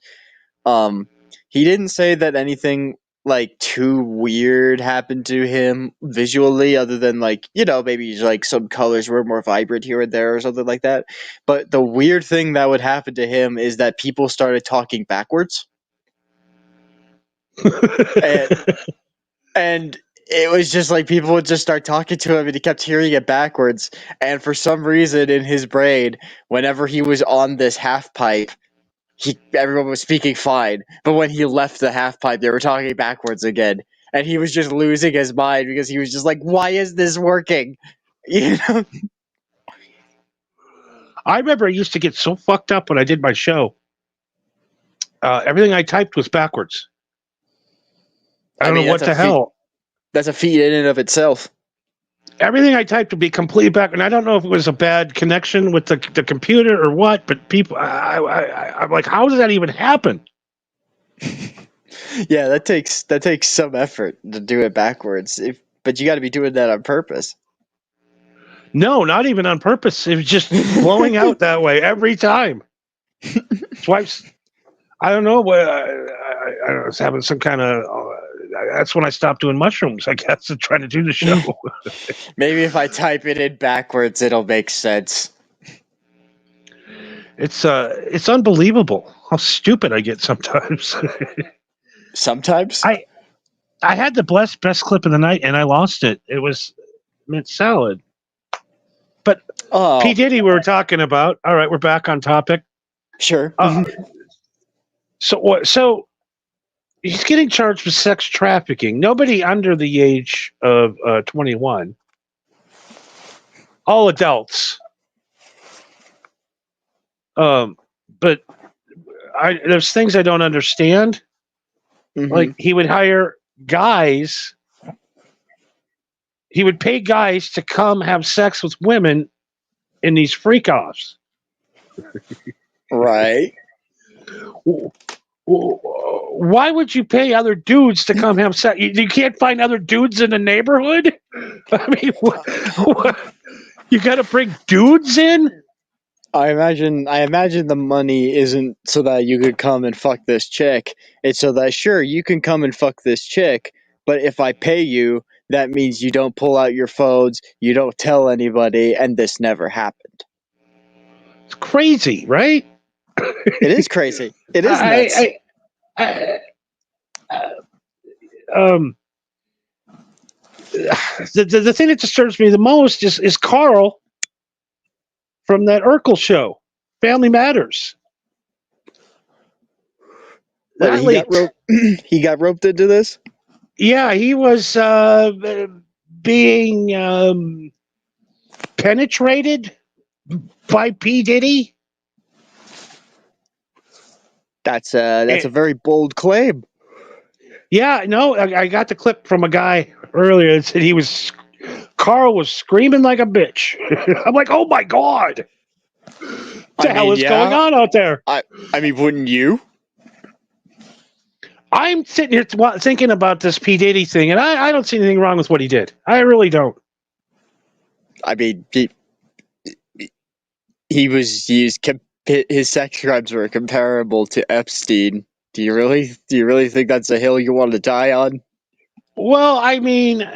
Speaker 6: he didn't say that anything like too weird happened to him visually, other than like, you know, maybe like some colors were more vibrant here and there or something like that. But the weird thing that would happen to him is that people started talking backwards. And it was just like people would just start talking to him and he kept hearing it backwards. And for some reason in his brain, whenever he was on this half pipe, everyone was speaking fine. But when he left the half pipe, they were talking backwards again. And he was just losing his mind because he was just like, why is this working? You know?
Speaker 3: I remember I used to get so fucked up when I did my show. Everything I typed was backwards. I don't know what the hell.
Speaker 6: That's a feat in and of itself.
Speaker 3: Everything I typed would be completely back, and I don't know if it was a bad connection with the computer or what. But people, I'm like, how does that even happen?
Speaker 6: Yeah, that takes some effort to do it backwards. But you got to be doing that on purpose.
Speaker 3: No, not even on purpose. It was just blowing out that way every time. Swipes. I don't know. I was having some kind of. That's when I stopped doing mushrooms, I guess, and trying to do the show.
Speaker 6: Maybe if I type it in backwards, it'll make sense.
Speaker 3: It's unbelievable how stupid I get sometimes.
Speaker 6: Sometimes?
Speaker 3: I had the best clip of the night, and I lost it. It was mint salad. But P. Diddy we were talking about. All right, we're back on topic.
Speaker 6: Sure.
Speaker 3: So he's getting charged with sex trafficking. Nobody under the age of 21. All adults. But there's things I don't understand.
Speaker 6: Mhm.
Speaker 3: Like he would hire guys. He would pay guys to come have sex with women in these freak offs.
Speaker 6: Right.
Speaker 3: Why would you pay other dudes to come have sex? You can't find other dudes in the neighborhood? I mean, what? You got to bring dudes in?
Speaker 6: I imagine the money isn't so that you could come and fuck this chick. It's so that, sure, you can come and fuck this chick, but if I pay you, that means you don't pull out your phones, you don't tell anybody, and this never happened.
Speaker 3: It's crazy, right?
Speaker 6: It is crazy. It is nuts.
Speaker 3: The thing that disturbs me the most is Carl from that Urkel show, Family Matters.
Speaker 6: He got roped into this?
Speaker 3: Yeah, he was being penetrated by P. Diddy.
Speaker 6: That's a very bold claim.
Speaker 3: Yeah, no, I got the clip from a guy earlier that said Carl was screaming like a bitch. I'm like, oh my God. What the hell is going on out there?
Speaker 6: I mean, wouldn't you?
Speaker 3: I'm sitting here thinking about this P. Diddy thing, and I don't see anything wrong with what he did. I really don't.
Speaker 6: I mean, his sex crimes were comparable to Epstein. Do you really think that's a hill you want to die on?
Speaker 3: Well, I mean,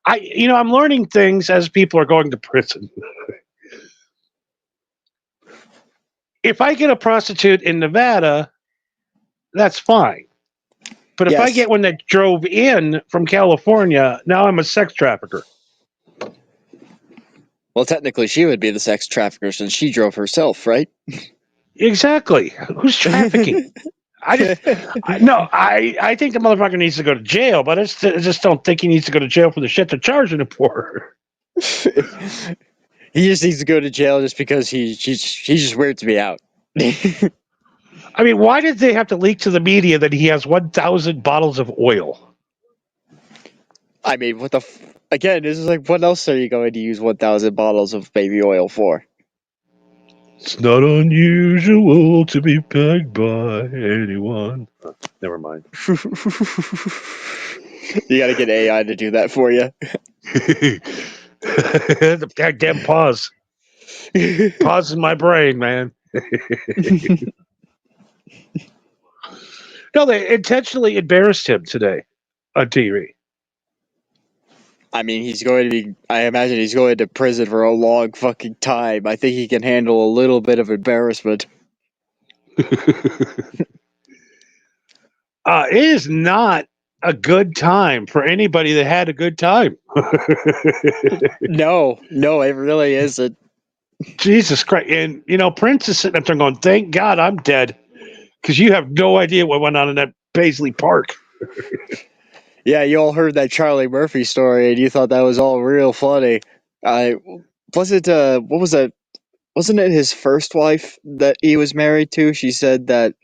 Speaker 3: I'm learning things as people are going to prison. If I get a prostitute in Nevada, that's fine. But if I get one that drove in from California, now I'm a sex trafficker.
Speaker 6: Well, technically, she would be the sex trafficker since she drove herself, right?
Speaker 3: Exactly. Who's trafficking? I think the motherfucker needs to go to jail, but I just don't think he needs to go to jail for the shit they're charging him for.
Speaker 6: He just needs to go to jail just because he just weirds me out.
Speaker 3: I mean, why did they have to leak to the media that he has 1,000 bottles of oil?
Speaker 6: I mean, again, this is like, what else are you going to use 1,000 bottles of baby oil for?
Speaker 3: It's not unusual to be pegged by anyone. Never mind.
Speaker 6: You gotta get AI to do that for you.
Speaker 3: The goddamn pause. Pause in my brain, man. No, they intentionally embarrassed him today on TV.
Speaker 6: I mean, I imagine he's going to prison for a long fucking time. I think he can handle a little bit of embarrassment.
Speaker 3: It is not a good time for anybody that had a good time.
Speaker 6: No, it really isn't.
Speaker 3: Jesus Christ. And, Prince is sitting up there going, thank God I'm dead. Because you have no idea what went on in that Paisley Park.
Speaker 6: Yeah, you all heard that Charlie Murphy story, and you thought that was all real funny. What was it? Wasn't it his first wife that he was married to? She said that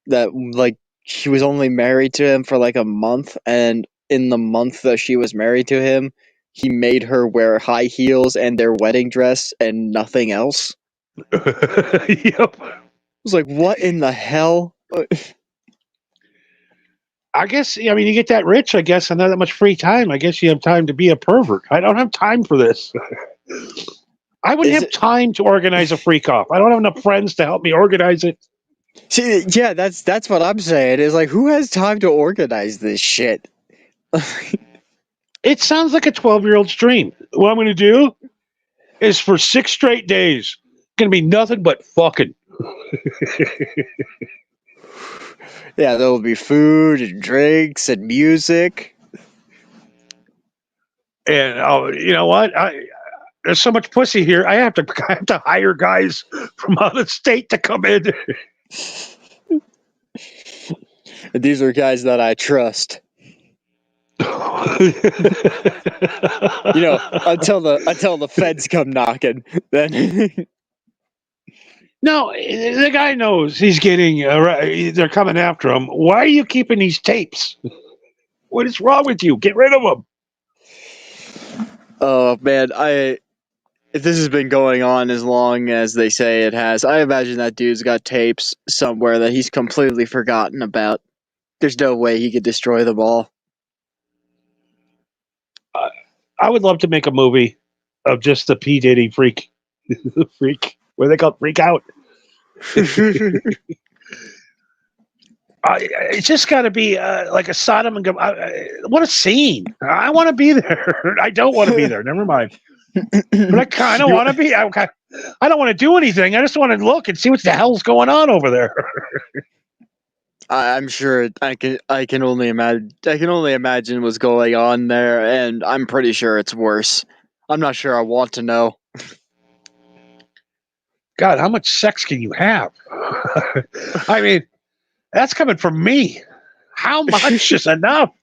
Speaker 6: like she was only married to him for like a month, and in the month that she was married to him, he made her wear high heels and their wedding dress and nothing else.
Speaker 3: Yep.
Speaker 6: I was like, what in the hell?
Speaker 3: I guess, you get that rich, I guess, and not that much free time. I guess you have time to be a pervert. I don't have time for this. I wouldn't have time to organize a freak off. I don't have enough friends to help me organize it.
Speaker 6: See, yeah, that's what I'm saying. Is like, who has time to organize this shit?
Speaker 3: It sounds like a 12-year-old's dream. What I'm going to do is for 6 straight days, going to be nothing but fucking.
Speaker 6: Yeah, there'll be food and drinks and music.
Speaker 3: And you know what? There's so much pussy here. I have to hire guys from out of state to come in.
Speaker 6: And these are guys that I trust. Until the feds come knocking, then.
Speaker 3: No, the guy knows he's getting. They're coming after him. Why are you keeping these tapes? What is wrong with you? Get rid of them.
Speaker 6: Oh man, if this has been going on as long as they say it has, I imagine that dude's got tapes somewhere that he's completely forgotten about. There's no way he could destroy them all.
Speaker 3: I would love to make a movie of just the P. Diddy freak. Freak. What do they call it? Freak out. It's just got to be like a Sodom and Gomorrah. What a scene. I want to be there. I don't want to be there. Never mind. But I kind of want to be. I don't want to do anything. I just want to look and see what the hell's going on over there.
Speaker 6: I'm sure I can only imagine what's going on there, and I'm pretty sure it's worse. I'm not sure I want to know.
Speaker 3: God, how much sex can you have? I mean, that's coming from me. How much is enough?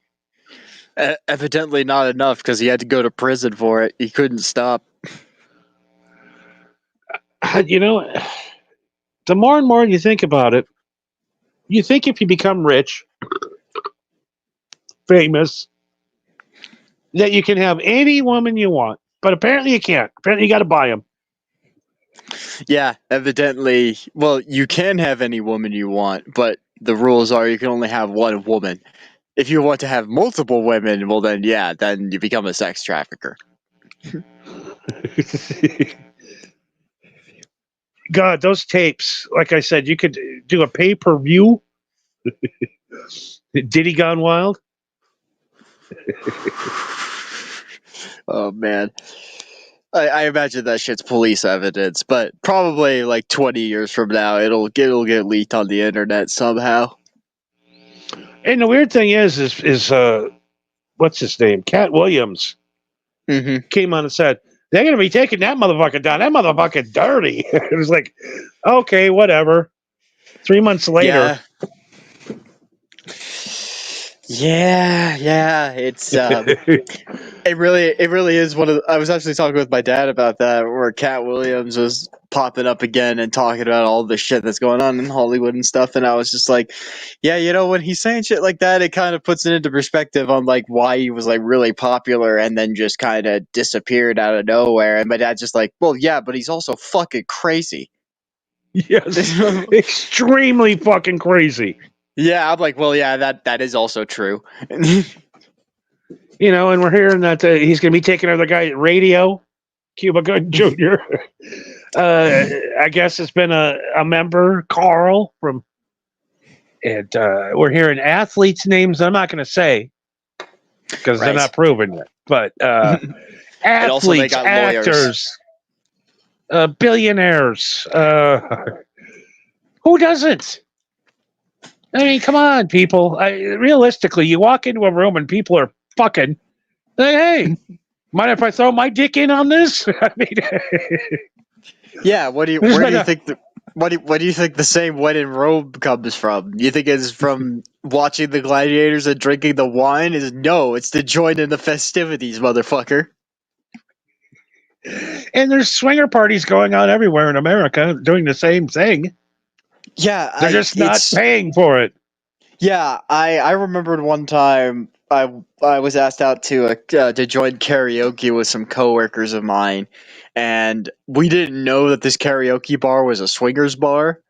Speaker 6: Evidently not enough, because he had to go to prison for it. He couldn't stop.
Speaker 3: You know, the more and more you think about it, you think if you become rich, famous, that you can have any woman you want. But apparently you can't. Apparently you got to buy them.
Speaker 6: Yeah, evidently. Well, you can have any woman you want, but the rules are you can only have one woman. If you want to have multiple women, well then you become a sex trafficker.
Speaker 3: God, those tapes, like I said, you could do a pay-per-view. Diddy Gone Wild?
Speaker 6: Oh man. I imagine that shit's police evidence, but probably like 20 years from now, it'll get leaked on the internet somehow.
Speaker 3: And the weird thing is what's his name? Cat Williams came on and said, they're going to be taking that motherfucker down. That motherfucker dirty. It was like, okay, whatever. 3 months later.
Speaker 6: Yeah. It's it really is one of I was actually talking with my dad about that, where Cat Williams was popping up again and talking about all the shit that's going on in Hollywood and stuff, and I was just like, yeah, when he's saying shit like that, it kind of puts it into perspective on like why he was like really popular and then just kind of disappeared out of nowhere. And my dad's just like, well, yeah, but he's also fucking crazy.
Speaker 3: Yes, extremely fucking crazy.
Speaker 6: Yeah, I'm like, well, yeah, that is also true.
Speaker 3: You know, and we're hearing that he's going to be taking over the guy at radio, Cuba Gooding Jr. I guess it's been a member, Carl, and we're hearing athletes' names I'm not going to say because they're not proven yet. But athletes, actors, billionaires. Who doesn't? I mean, come on, people. Realistically, you walk into a room and people are fucking. Hey, mind if I throw my dick in on this? I mean,
Speaker 6: yeah. Where do you think the same wedding robe comes from? You think it's from watching the gladiators and drinking the wine? No, it's to join in the festivities, motherfucker.
Speaker 3: And there's swinger parties going on everywhere in America doing the same thing.
Speaker 6: Yeah,
Speaker 3: they're just not paying for it.
Speaker 6: Yeah, I remembered one time I was asked out to join karaoke with some coworkers of mine, and we didn't know that this karaoke bar was a swingers bar,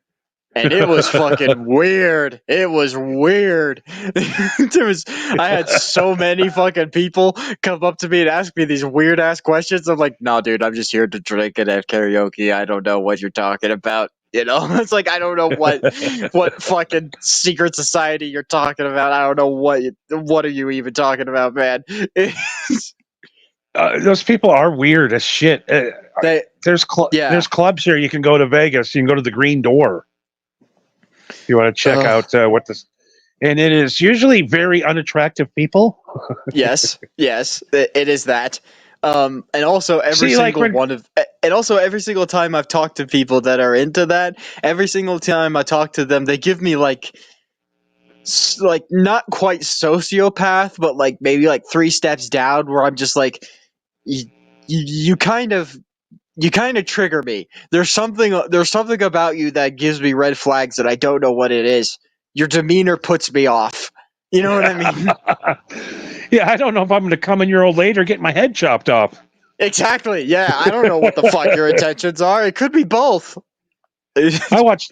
Speaker 6: and it was fucking weird. It was weird. I had so many fucking people come up to me and ask me these weird ass questions. I'm like, no, dude, I'm just here to drink and have karaoke. I don't know what you're talking about. You know, it's like I don't know what fucking secret society you're talking about. I don't know what are you even talking about, man.
Speaker 3: Those people are weird as shit. There's clubs here. You can go to Vegas. You can go to the Green Door. If you want to check out what this, and it is usually very unattractive people.
Speaker 6: Yes, it is that. And also every single time I've talked to people that are into that, every single time I talk to them, they give me like not quite sociopath, but like maybe like 3 steps down, where I'm just like, you kind of you kind of trigger me. There's something about you that gives me red flags that I don't know what it is. Your demeanor puts me off. You know what I mean?
Speaker 3: Yeah, I don't know if I'm going to come in your old lady or get my head chopped off.
Speaker 6: Exactly. Yeah, I don't know what the fuck your intentions are. It could be both.
Speaker 3: I watch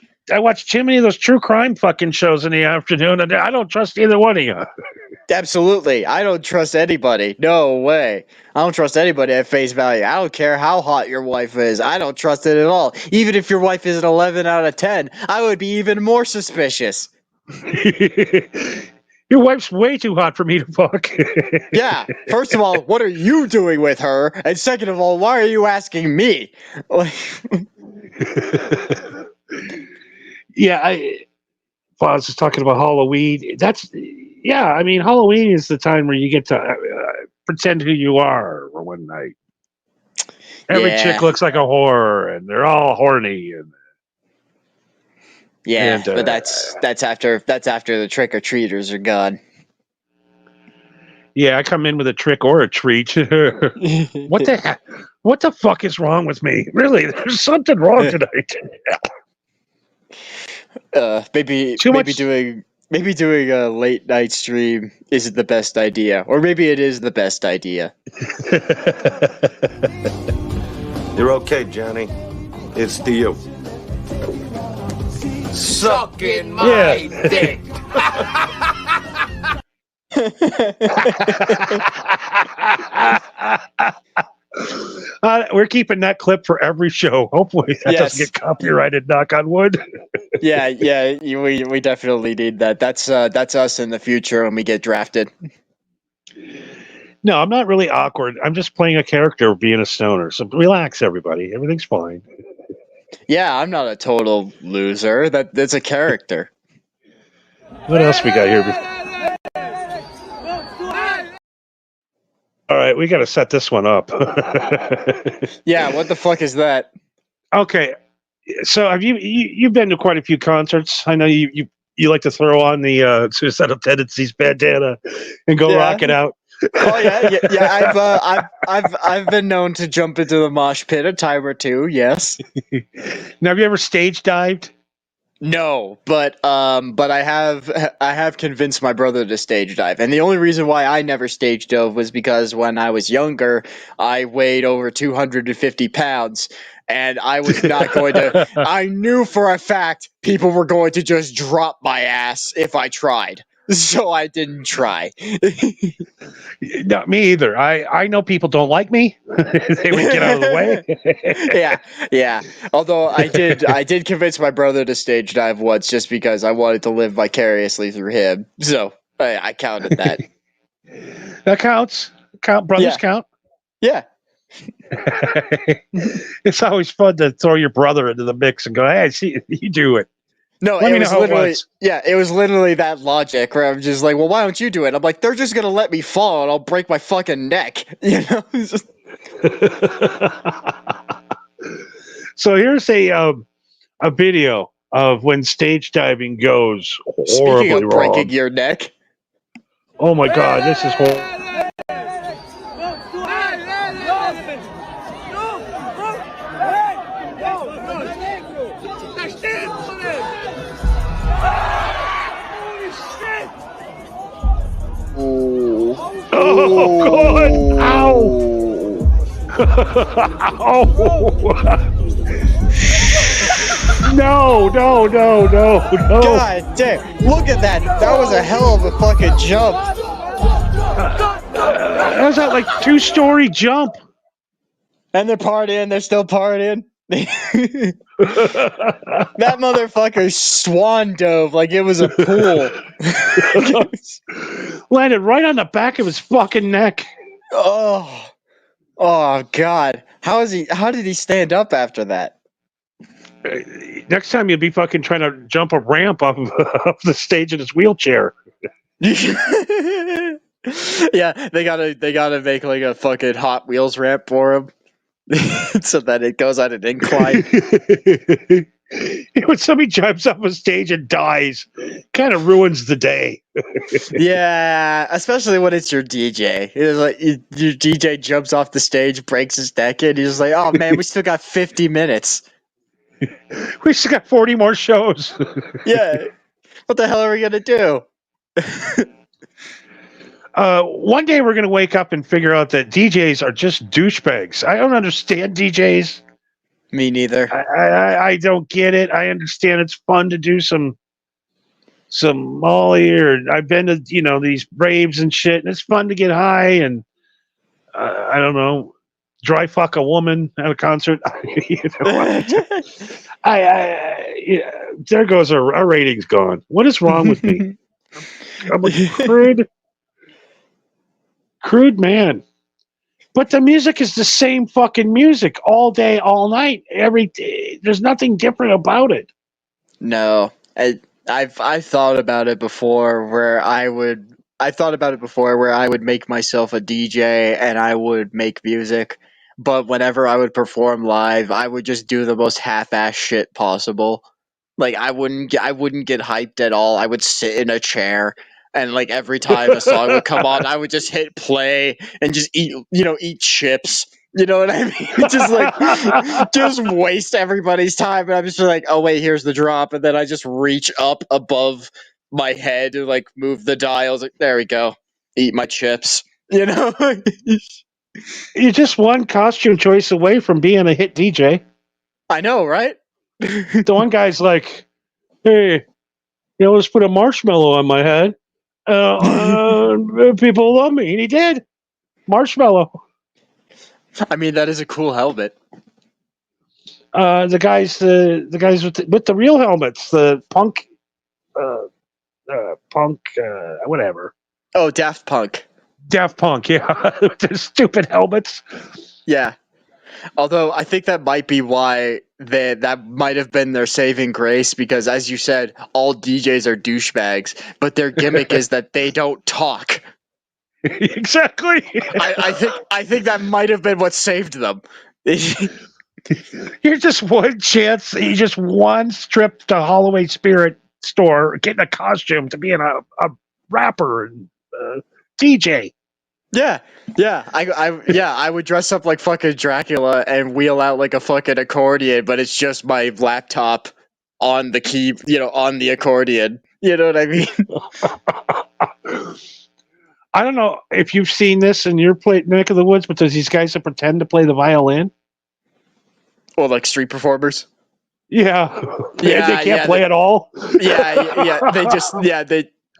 Speaker 3: too many of those true crime fucking shows in the afternoon, and I don't trust either one of you.
Speaker 6: Absolutely. I don't trust anybody. No way. I don't trust anybody at face value. I don't care how hot your wife is. I don't trust it at all. Even if your wife is an 11 out of 10, I would be even more suspicious.
Speaker 3: Your wife's way too hot for me to fuck.
Speaker 6: Yeah. First of all, what are you doing with her? And second of all, why are you asking me?
Speaker 3: Yeah, I was just talking about Halloween. I mean, Halloween is the time where you get to pretend who you are for one night. Every chick looks like a whore, and they're all horny.
Speaker 6: But that's after the trick or treaters are gone.
Speaker 3: Yeah, I come in with a trick or a treat. What the fuck is wrong with me? Really, there's something wrong tonight.
Speaker 6: Maybe doing a late night stream isn't the best idea, or maybe it is the best idea.
Speaker 11: You're okay, Johnny. It's to you.
Speaker 2: Sucking my dick.
Speaker 3: We're keeping that clip for every show. Hopefully that doesn't get copyrighted, knock on wood.
Speaker 6: Yeah, we definitely need that. That's us in the future when we get drafted.
Speaker 3: No, I'm not really awkward. I'm just playing a character being a stoner. So relax, everybody. Everything's fine.
Speaker 6: Yeah, I'm not a total loser. That's a character.
Speaker 3: What else we got here? All right, we got to set this one up.
Speaker 6: Yeah, what the fuck is that?
Speaker 3: Okay, so have you've been to quite a few concerts? I know you like to throw on the Suicidal Tendencies bandana and go rock it out.
Speaker 6: Oh yeah. I've been known to jump into the mosh pit a time or two. Yes.
Speaker 3: Now, have you ever stage dived?
Speaker 6: No, but I have convinced my brother to stage dive, and the only reason why I never stage dove was because when I was younger, I weighed over 250 pounds, and I was not going to. I knew for a fact people were going to just drop my ass if I tried. So I didn't try.
Speaker 3: Not me either. I know people don't like me. They would get out of the way.
Speaker 6: Yeah. Although I did convince my brother to stage dive once just because I wanted to live vicariously through him. So I counted that.
Speaker 3: That counts. Brothers count.
Speaker 6: Yeah.
Speaker 3: It's always fun to throw your brother into the mix and go, "Hey, see, you do it."
Speaker 6: No, it was literally that logic where I'm just like, well, why don't you do it? I'm like, they're just gonna let me fall and I'll break my fucking neck, you know?
Speaker 3: So here's a video of when stage diving goes horribly
Speaker 6: Speaking of
Speaker 3: wrong.
Speaker 6: breaking your neck.
Speaker 3: Oh my god, this is horrible. Oh god! Ow! No!
Speaker 6: God damn! Look at that! That was a hell of a fucking jump.
Speaker 3: That was that like 2-story jump.
Speaker 6: And they're partying. They're still partying. That motherfucker swan dove like it was a pool.
Speaker 3: Landed right on the back of his fucking neck.
Speaker 6: Oh god. How did he stand up after that?
Speaker 3: Next time you'll be fucking trying to jump a ramp off the stage in his wheelchair.
Speaker 6: Yeah, they gotta make like a fucking Hot Wheels ramp for him. So that it goes on an incline.
Speaker 3: When somebody jumps off a stage and dies, kind of ruins the day.
Speaker 6: Yeah, especially when it's your DJ. It's like your DJ jumps off the stage, breaks his neck, and he's just like, "Oh man, we still got 50 minutes.
Speaker 3: We still got 40 more shows."
Speaker 6: Yeah, what the hell are we gonna do?"
Speaker 3: One day we're going to wake up and figure out that DJs are just douchebags. I don't understand DJs.
Speaker 6: Me neither.
Speaker 3: I don't get it. I understand it's fun to do some Molly, or I've been to these raves and shit, and it's fun to get high and I don't know, dry fuck a woman at a concert. There goes our ratings gone. What is wrong with me? I'm a crude man. But the music is the same fucking music all day, all night, every day. There's nothing different about it.
Speaker 6: No, I've thought about it before where I would make myself a DJ and I would make music, but whenever I would perform live, I would just do the most half-ass shit possible. Like I wouldn't get hyped at all. I would sit in a chair, and like every time a song would come on, I would just hit play and just eat chips. You know what I mean? Just waste everybody's time. And I'm just like, oh wait, here's the drop, and then I just reach up above my head and like move the dials. Like, there we go. Eat my chips. You know?
Speaker 3: You're just one costume choice away from being a hit DJ.
Speaker 6: I know, right?
Speaker 3: The one guy's like, hey, let's put a marshmallow on my head. People love me. And he did. Marshmallow.
Speaker 6: I mean, that is a cool helmet.
Speaker 3: The guys with the real helmets, the punk, whatever.
Speaker 6: Oh, Daft Punk.
Speaker 3: Daft Punk, yeah, with their stupid helmets.
Speaker 6: Yeah. Although I think that might be why that might have been their saving grace, because as you said, all DJs are douchebags, but their gimmick is that they don't talk.
Speaker 3: Exactly.
Speaker 6: I think that might have been what saved them.
Speaker 3: Here's just one chance. You just one trip to Holloway Spirit store, getting a costume to being a rapper and DJ.
Speaker 6: Yeah. I would dress up like fucking Dracula and wheel out like a fucking accordion, but it's just my laptop on the key, on the accordion. You know what I mean?
Speaker 3: I don't know if you've seen this in your neck of the woods, but there's these guys that pretend to play the violin.
Speaker 6: Or like street performers.
Speaker 3: Yeah. They can't play at all.
Speaker 6: Yeah.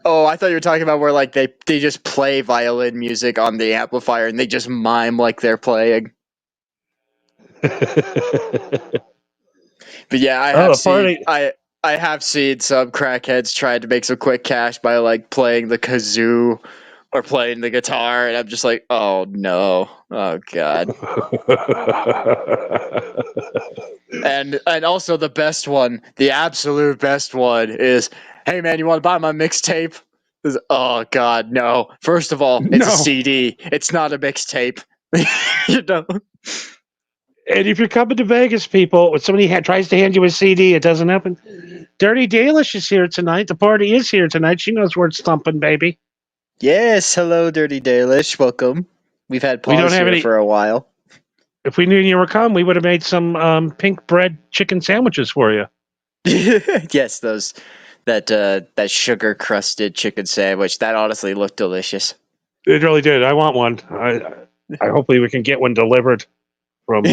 Speaker 6: Oh, I thought you were talking about where like they just play violin music on the amplifier and they just mime like they're playing. But yeah, I have seen some crackheads try to make some quick cash by like playing the kazoo or playing the guitar, and I'm just like, oh no, oh god. And also the best one, the absolute best one is, hey man, you want to buy my mixtape? Oh god, no. First of all, it's a CD. It's not a mixtape.
Speaker 3: And if you're coming to Vegas, people, when somebody tries to hand you a CD, it doesn't happen. Dirty Dalish is here tonight. The party is here tonight. She knows where it's thumping, baby.
Speaker 6: Yes, hello, Dirty Dalish. Welcome. We've had pause here for a while.
Speaker 3: If we knew you were coming, we would have made some pink bread chicken sandwiches for you.
Speaker 6: Yes, that sugar crusted chicken sandwich. That honestly looked delicious.
Speaker 3: It really did. I want one. I hopefully we can get one delivered from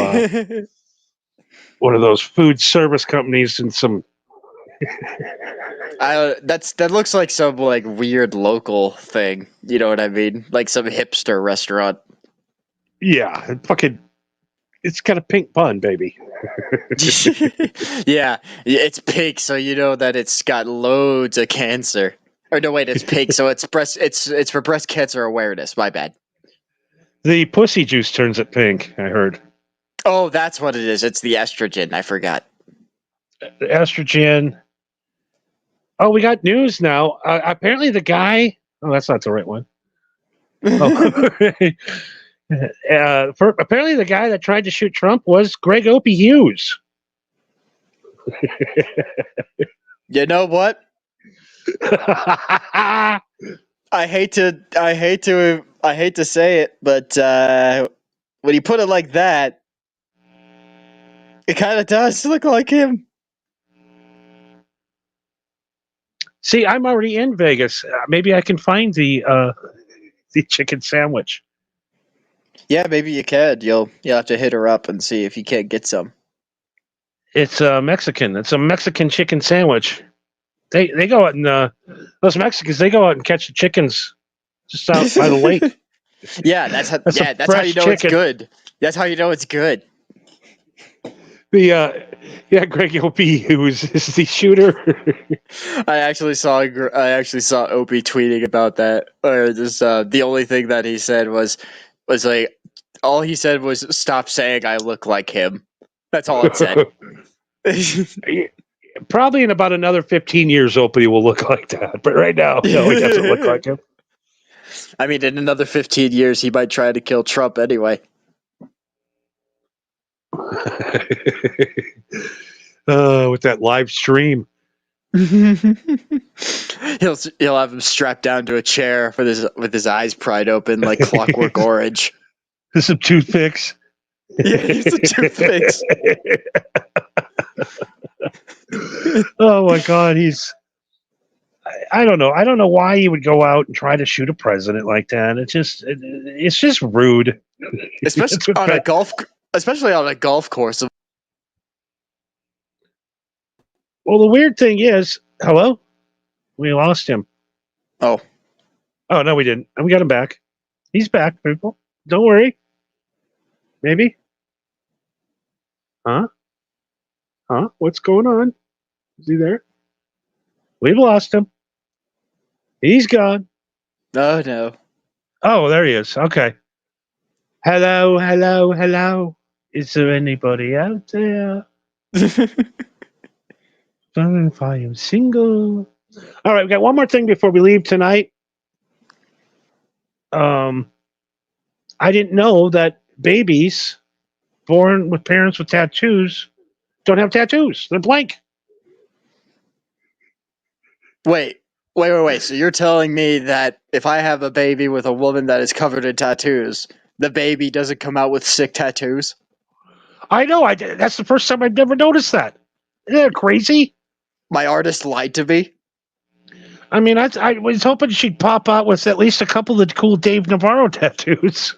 Speaker 3: one of those food service companies and some.
Speaker 6: That looks like some like weird local thing. You know what I mean? Like some hipster restaurant.
Speaker 3: Yeah, it's got a pink bun, baby.
Speaker 6: Yeah, it's pink, so you know that it's got loads of cancer. Or no, wait, it's pink, so it's for breast cancer awareness. My bad.
Speaker 3: The pussy juice turns it pink, I heard.
Speaker 6: Oh, that's what it is. It's the estrogen. I forgot.
Speaker 3: The estrogen. Oh, we got news now. Apparently the guy... Oh, that's not the right one. Apparently the guy that tried to shoot Trump was Greg Opie Hughes.
Speaker 6: You know what? I hate to say it, but when you put it like that, it kind of does look like him.
Speaker 3: See, I'm already in Vegas. Maybe I can find the chicken sandwich.
Speaker 6: Yeah, maybe you can. You'll have to hit her up and see if you can't get some.
Speaker 3: It's Mexican. It's a Mexican chicken sandwich. They go out and those Mexicans, they go out and catch the chickens just out by the lake.
Speaker 6: Yeah, that's how you know it's good. That's how you know it's good.
Speaker 3: Greg Opie, who is the shooter.
Speaker 6: I actually saw Opie tweeting about that. Or just the only thing that he said was like, all he said was, "Stop saying I look like him." That's all it said.
Speaker 3: Probably in about another 15 years, Opie will look like that. But right now, no, he doesn't look like him.
Speaker 6: I mean, in another 15 years, he might try to kill Trump anyway.
Speaker 3: With that live stream.
Speaker 6: He'll have him strapped down to a chair with his eyes pried open like Clockwork Orange.
Speaker 3: Some toothpicks.
Speaker 6: Yeah, some toothpicks.
Speaker 3: Oh my God, I don't know. I don't know why he would go out and try to shoot a president like that. It's just rude.
Speaker 6: Especially on a golf course.
Speaker 3: Well, the weird thing is, hello? We lost him.
Speaker 6: Oh,
Speaker 3: no, we didn't. We got him back. He's back, people. Don't worry. Maybe. Huh? What's going on? Is he there? We've lost him. He's gone.
Speaker 6: Oh, no.
Speaker 3: Oh, there he is. Okay. Hello. Is there anybody out there? If I am single. All right, we got one more thing before we leave tonight. I didn't know that babies born with parents with tattoos don't have tattoos. They're blank.
Speaker 6: Wait. So you're telling me that if I have a baby with a woman that is covered in tattoos, the baby doesn't come out with sick tattoos?
Speaker 3: I know. That's the first time I've never noticed that. Isn't that crazy?
Speaker 6: My artist lied to me.
Speaker 3: I mean, I was hoping she'd pop out with at least a couple of the cool Dave Navarro tattoos.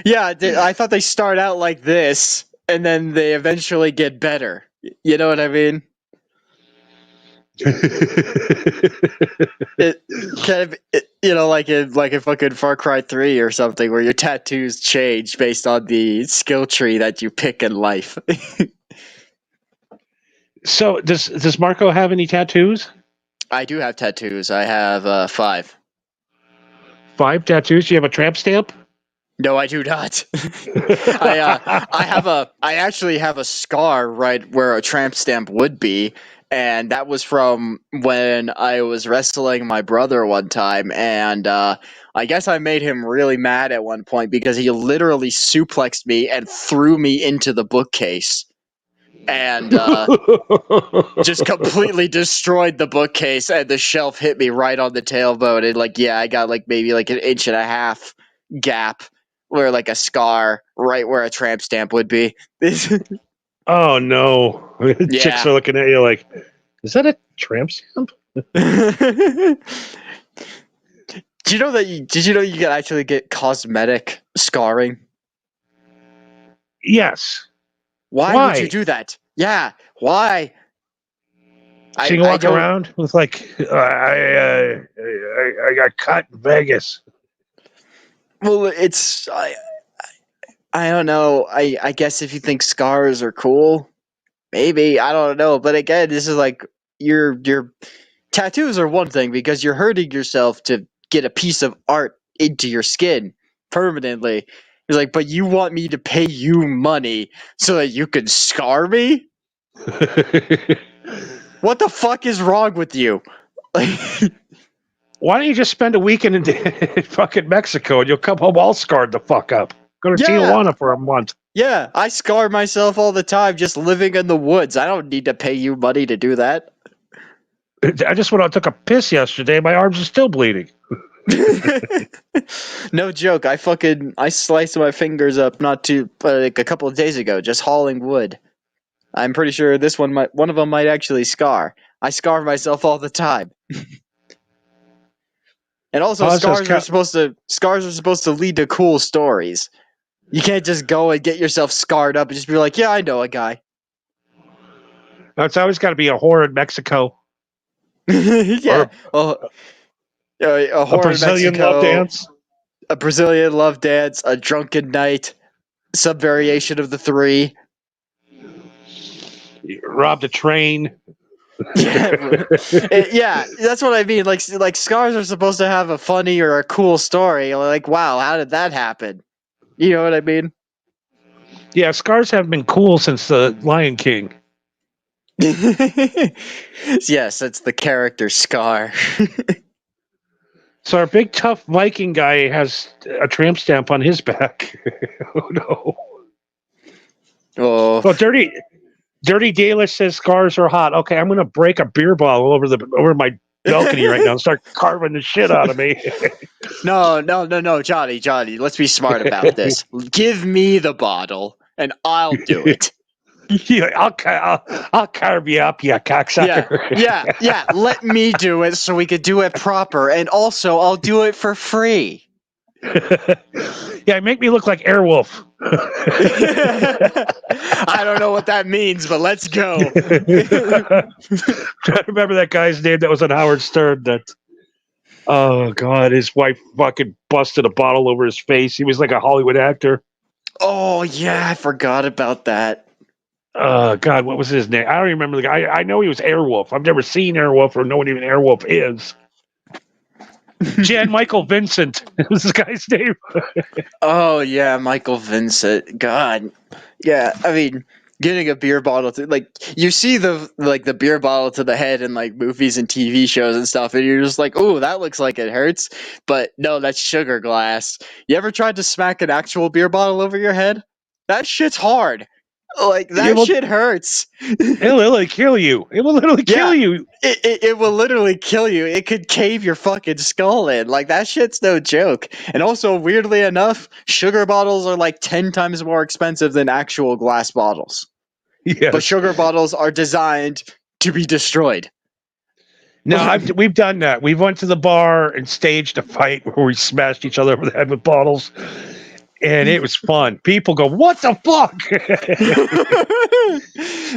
Speaker 6: Yeah, I thought they start out like this, and then they eventually get better. You know what I mean? Like in fucking Far Cry 3 or something, where your tattoos change based on the skill tree that you pick in life.
Speaker 3: So does Marco have any tattoos?
Speaker 6: I do have tattoos. I have 5.
Speaker 3: 5 tattoos? Do you have a tramp stamp?
Speaker 6: No, I do not. I actually have a scar right where a tramp stamp would be, and that was from when I was wrestling my brother one time, and I guess I made him really mad at one point because he literally suplexed me and threw me into the bookcase. And just completely destroyed the bookcase, and the shelf hit me right on the tailbone. And I got maybe an 1.5 inch gap where a scar right where a tramp stamp would be.
Speaker 3: Oh no.
Speaker 6: Yeah.
Speaker 3: Chicks are looking at you like, is that a tramp stamp?
Speaker 6: Did you know you can actually get cosmetic scarring?
Speaker 3: Yes.
Speaker 6: Why would you do that? Yeah, why?
Speaker 3: So you can walk around with I got cut in Vegas.
Speaker 6: Well, it's I don't know. I guess if you think scars are cool, maybe, I don't know. But again, this is your tattoos are one thing because you're hurting yourself to get a piece of art into your skin permanently. He's but you want me to pay you money so that you can scar me? What the fuck is wrong with you?
Speaker 3: Why don't you just spend a weekend in fucking Mexico and you'll come home all scarred the fuck up? Go to Tijuana for a month.
Speaker 6: Yeah, I scar myself all the time just living in the woods. I don't need to pay you money to do that.
Speaker 3: I just went out and took a piss yesterday. My arms are still bleeding.
Speaker 6: No joke. I sliced my fingers up like a couple of days ago just hauling wood. I'm pretty sure one of them might actually scar. I scar myself all the time. And also scars are supposed to lead to cool stories. You can't just go and get yourself scarred up and just be like, yeah, I know a guy.
Speaker 3: No, it's always got to be a whore in Mexico.
Speaker 6: Yeah. A whore
Speaker 3: Brazilian
Speaker 6: in Mexico,
Speaker 3: love dance.
Speaker 6: A Brazilian love dance, a drunken night, some variation of the three.
Speaker 3: Robbed a train.
Speaker 6: Yeah, that's what I mean. Like scars are supposed to have a funny or a cool story. Like, wow, how did that happen? You know what I mean?
Speaker 3: Yeah, scars have been cool since the Lion King.
Speaker 6: Yes, that's the character Scar.
Speaker 3: So our big tough Viking guy has a tramp stamp on his back. Oh no!
Speaker 6: Oh,
Speaker 3: well, Dirty Dalish says scars are hot. Okay, I'm going to break a beer bottle over my balcony right now and start carving the shit out of me.
Speaker 6: No, Johnny, let's be smart about this. Give me the bottle, and I'll do it.
Speaker 3: Yeah, I'll carve you up, you cocksucker.
Speaker 6: Yeah. Let me do it so we could do it proper, and also I'll do it for free.
Speaker 3: Yeah, make me look like Airwolf.
Speaker 6: I don't know what that means, but let's go.
Speaker 3: I remember that guy's name that was on Howard Stern. Oh God, his wife fucking busted a bottle over his face. He was like a Hollywood actor.
Speaker 6: Oh yeah, I forgot about that.
Speaker 3: God, what was his name? I don't even remember the guy. I know he was Airwolf. I've never seen Airwolf or know what even Airwolf is. Jan Michael Vincent was this guy's name.
Speaker 6: Oh yeah, Michael Vincent. God, yeah. I mean, getting a beer bottle you see the beer bottle to the head in like movies and TV shows and stuff, and you're just like, oh, that looks like it hurts. But no, that's sugar glass. You ever tried to smack an actual beer bottle over your head? That shit's hard. Like that shit hurts.
Speaker 3: It'll literally kill you. It will literally kill you.
Speaker 6: It will literally kill you. It could cave your fucking skull in. Like that shit's no joke. And also, weirdly enough, sugar bottles are like 10 times more expensive than actual glass bottles.
Speaker 3: Yes.
Speaker 6: But sugar bottles are designed to be destroyed.
Speaker 3: No, we've done that. We went to the bar and staged a fight where we smashed each other over the head with bottles. And it was fun. People go, what the fuck?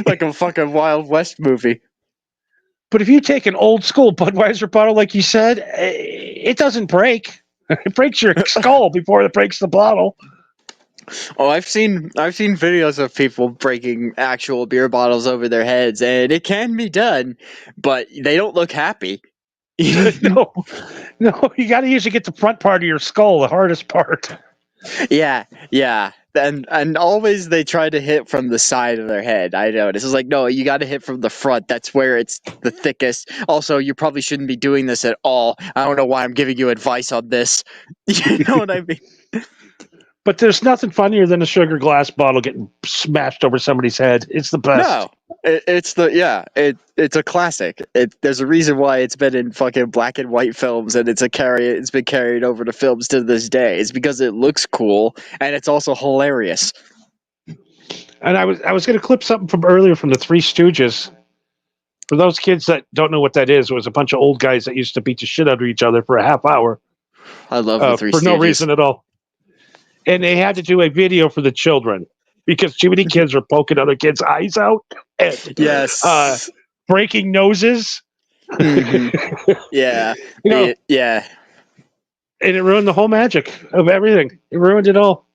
Speaker 6: Like a fucking Wild West movie.
Speaker 3: But if you take an old school Budweiser bottle, like you said, it doesn't break. It breaks your skull before it breaks the bottle.
Speaker 6: Oh, I've seen videos of people breaking actual beer bottles over their heads, and it can be done, but they don't look happy.
Speaker 3: No, you got to usually get the front part of your skull, the hardest part.
Speaker 6: Yeah, and always they try to hit from the side of their head. I know this is like, no, you got to hit from the front. That's where it's the thickest. Also, you probably shouldn't be doing this at all. I don't know why I'm giving you advice on this. You know what I mean?
Speaker 3: But there's nothing funnier than a sugar glass bottle getting smashed over somebody's head. It's the best.
Speaker 6: No, it's a classic. There's a reason why it's been in fucking black and white films, and it's been carried over to films to this day. It's because it looks cool and it's also hilarious.
Speaker 3: And I was going to clip something from earlier from the Three Stooges. For those kids that don't know what that is, it was a bunch of old guys that used to beat the shit out of each other for a half hour.
Speaker 6: I love the Three Stooges.
Speaker 3: For no reason at all. And they had to do a video for the children because too many kids were poking other kids' eyes out. And,
Speaker 6: yes.
Speaker 3: Breaking noses.
Speaker 6: Mm-hmm. Yeah. Yeah.
Speaker 3: And it ruined the whole magic of everything. It ruined it all.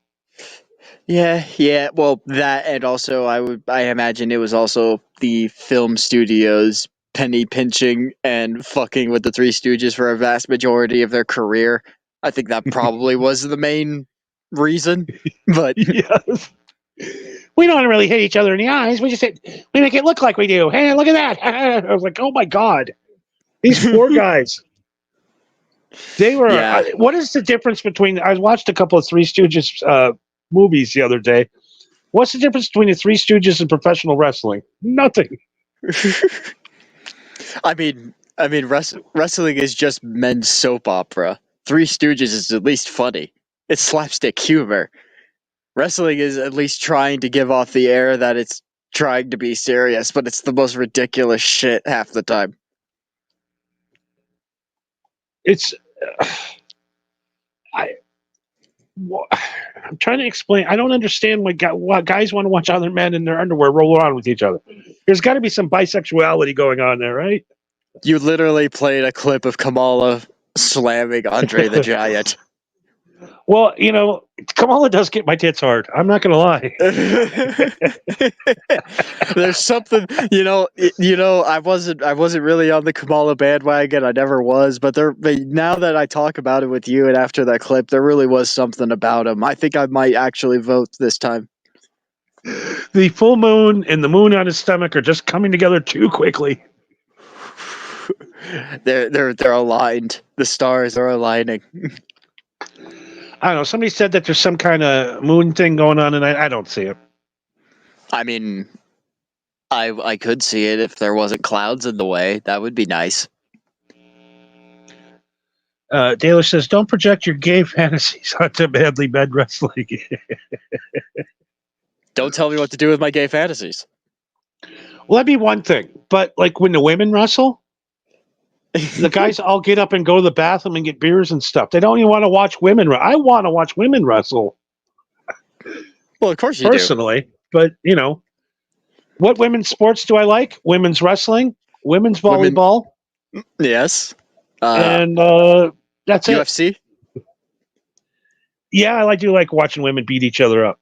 Speaker 6: Yeah. Well, that, and also I imagine it was also the film studios penny pinching and fucking with the Three Stooges for a vast majority of their career. I think that probably was the main reason, but
Speaker 3: yes. We don't really hit each other in the eyes. We make it look like we do. Hey, look at that. I was like, oh my God. These poor guys. They were, what is the difference between, I watched a couple of Three Stooges movies the other day. What's the difference between the Three Stooges and professional wrestling? Nothing.
Speaker 6: I mean, wrestling is just men's soap opera. Three Stooges is at least funny. It's slapstick humor. Wrestling is at least trying to give off the air that it's trying to be serious, but it's the most ridiculous shit half the time.
Speaker 3: It's I'm trying to explain. I don't understand why guys want to watch other men in their underwear roll around with each other. There's got to be some bisexuality going on there, right?
Speaker 6: You literally played a clip of Kamala slamming Andre the Giant.
Speaker 3: Well, you know, Kamala does get my tits hard. I'm not going to lie.
Speaker 6: There's something, I wasn't really on the Kamala bandwagon. I never was, but now that I talk about it with you and after that clip, there really was something about him. I think I might actually vote this time.
Speaker 3: The full moon and the moon on his stomach are just coming together too quickly.
Speaker 6: They're aligned. The stars are aligning.
Speaker 3: I don't know. Somebody said that there's some kind of moon thing going on, and I don't see it.
Speaker 6: I mean, I could see it if there wasn't clouds in the way. That would be nice.
Speaker 3: Dalish says, "Don't project your gay fantasies onto badly bed wrestling."
Speaker 6: Don't tell me what to do with my gay fantasies.
Speaker 3: Well, that'd be one thing, but like when the women wrestle, the guys all get up and go to the bathroom and get beers and stuff. They don't even want to watch women. I want to watch women wrestle.
Speaker 6: Well, of course you
Speaker 3: personally, do. But you know, what women's sports do I like? Women's wrestling, women's volleyball.
Speaker 6: Yes,
Speaker 3: and that's
Speaker 6: UFC?
Speaker 3: it. UFC. Yeah, I do like watching women beat each other up.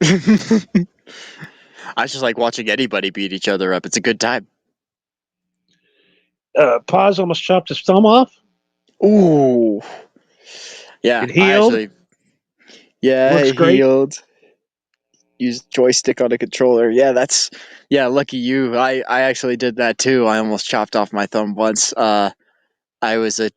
Speaker 6: I just like watching anybody beat each other up. It's a good time.
Speaker 3: Paz almost chopped his thumb off.
Speaker 6: Ooh. Yeah.
Speaker 3: It healed.
Speaker 6: Looks great. Healed. Use joystick on a controller. Yeah, lucky you. I actually did that too. I almost chopped off my thumb once. I was a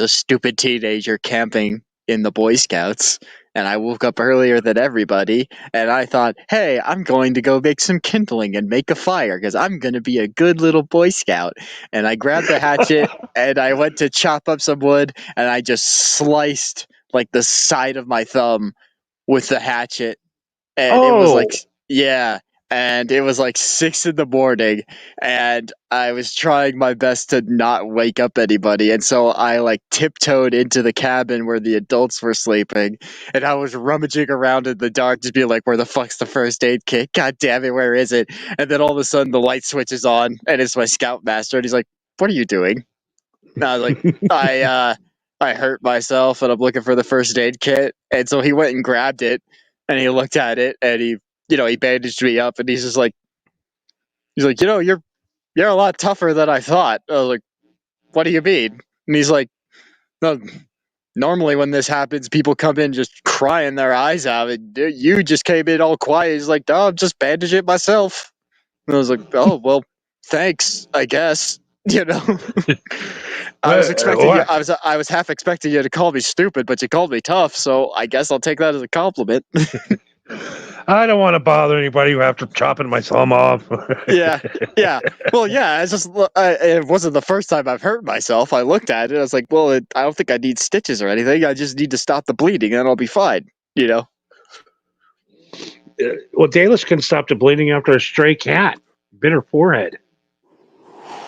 Speaker 6: stupid teenager camping in the Boy Scouts, and I woke up earlier than everybody, and I thought, hey, I'm going to go make some kindling and make a fire, because I'm going to be a good little Boy Scout. And I grabbed the hatchet, and I went to chop up some wood, and I just sliced, like, the side of my thumb with the hatchet. And it was like, yeah, and it was like 6 a.m, and I was trying my best to not wake up anybody, and so I like tiptoed into the cabin where the adults were sleeping, and I was rummaging around in the dark, just being like, where the fuck's the first aid kit? God damn it, where is it? And then all of a sudden the light switches on, and it's my scoutmaster, and he's like, what are you doing? And I was like, I hurt myself, and I'm looking for the first aid kit. And so he went and grabbed it, and he looked at it, and he bandaged me up, and he's like, you're a lot tougher than I thought. I was like, what do you mean? And he's like, no, normally when this happens, people come in just crying their eyes out. And you just came in all quiet. He's like, no, I'm just bandaging it myself. And I was like, oh, well, thanks, I guess. I was expecting I was half expecting you to call me stupid, but you called me tough, so I guess I'll take that as a compliment.
Speaker 3: I don't want to bother anybody after chopping my thumb off.
Speaker 6: yeah. Well, yeah, it's just it wasn't the first time I've hurt myself. I looked at it, I was like, well, I don't think I need stitches or anything. I just need to stop the bleeding, and I'll be fine.
Speaker 3: Well, Dalish can stop the bleeding after a stray cat bit her forehead.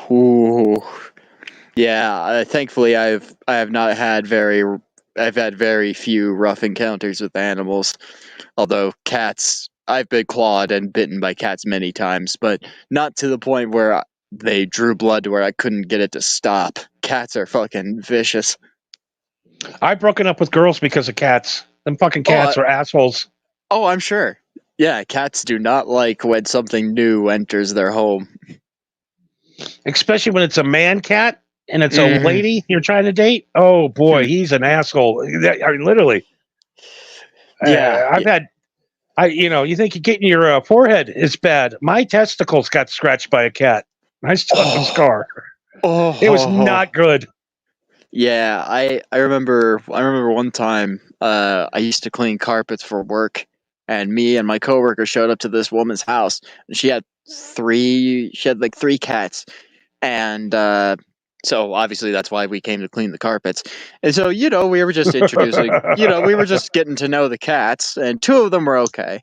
Speaker 6: Ooh. Yeah, thankfully I've had very few rough encounters with animals. Although cats, I've been clawed and bitten by cats many times, but not to the point where they drew blood to where I couldn't get it to stop. Cats are fucking vicious.
Speaker 3: I've broken up with girls because of cats. Them fucking cats are assholes.
Speaker 6: Oh, I'm sure. Yeah, cats do not like when something new enters their home.
Speaker 3: Especially when it's a man cat and it's a lady you're trying to date. Oh boy, he's an asshole. I mean, literally.
Speaker 6: Yeah,
Speaker 3: you think you're getting your forehead is bad. My testicles got scratched by a cat. I still have a scar. It was not good.
Speaker 6: Yeah, I remember one time I used to clean carpets for work, and me and my coworker showed up to this woman's house, and she had like 3 cats, and so obviously that's why we came to clean the carpets. And so, we were just introducing, we were just getting to know the cats, and 2 of them were okay.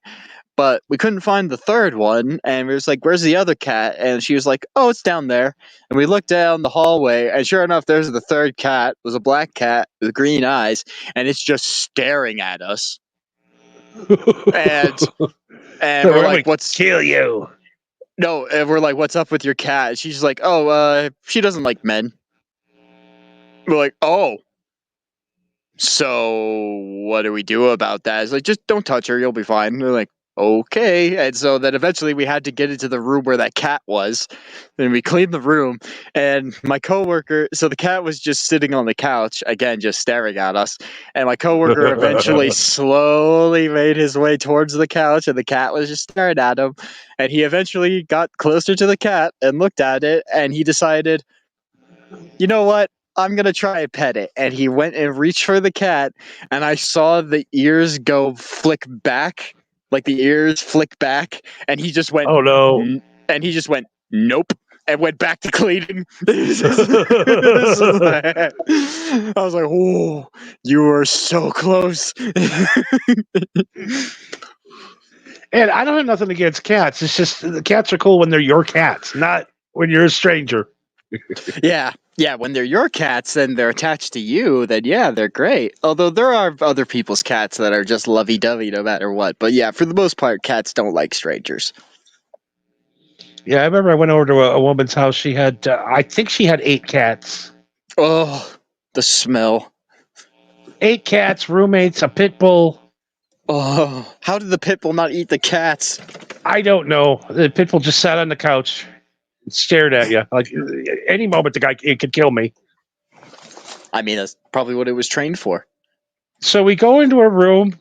Speaker 6: But we couldn't find the 3rd one, and we was like, where's the other cat? And she was like, oh, it's down there. And we looked down the hallway, and sure enough, there's the 3rd cat. It was a black cat with green eyes, and it's just staring at us. And we're like, what's...
Speaker 3: kill you.
Speaker 6: No, and we're like, what's up with your cat? And she's like, oh, she doesn't like men. We're like, oh. So what do we do about that? It's like, just don't touch her, you'll be fine. And they're like, okay. And so then eventually we had to get into the room where that cat was. Then we cleaned the room, and my coworker, so the cat was just sitting on the couch, again, just staring at us. And my coworker eventually slowly made his way towards the couch, and the cat was just staring at him. And he eventually got closer to the cat and looked at it, and he decided, you know what? I'm going to try and pet it. And he went and reached for the cat, and I saw the ears go flick back. Like the ears flick back, and he just went,
Speaker 3: oh no.
Speaker 6: And he just went, nope, and went back to cleaning. I was like, oh, you were so close.
Speaker 3: And I don't have nothing against cats. It's just the cats are cool when they're your cats, not when you're a stranger.
Speaker 6: Yeah, when they're your cats and they're attached to you, then yeah, they're great. Although there are other people's cats that are just lovey-dovey no matter what. But yeah, for the most part, cats don't like strangers.
Speaker 3: Yeah, I remember I went over to a woman's house. She had, I think she had 8 cats.
Speaker 6: Oh, the smell.
Speaker 3: 8 cats, roommates, a pit bull.
Speaker 6: Oh, how did the pit bull not eat the cats?
Speaker 3: I don't know. The pit bull just sat on the couch. Stared at you like any moment the guy it could kill me.
Speaker 6: I mean, that's probably what it was trained for.
Speaker 3: So we go into her room.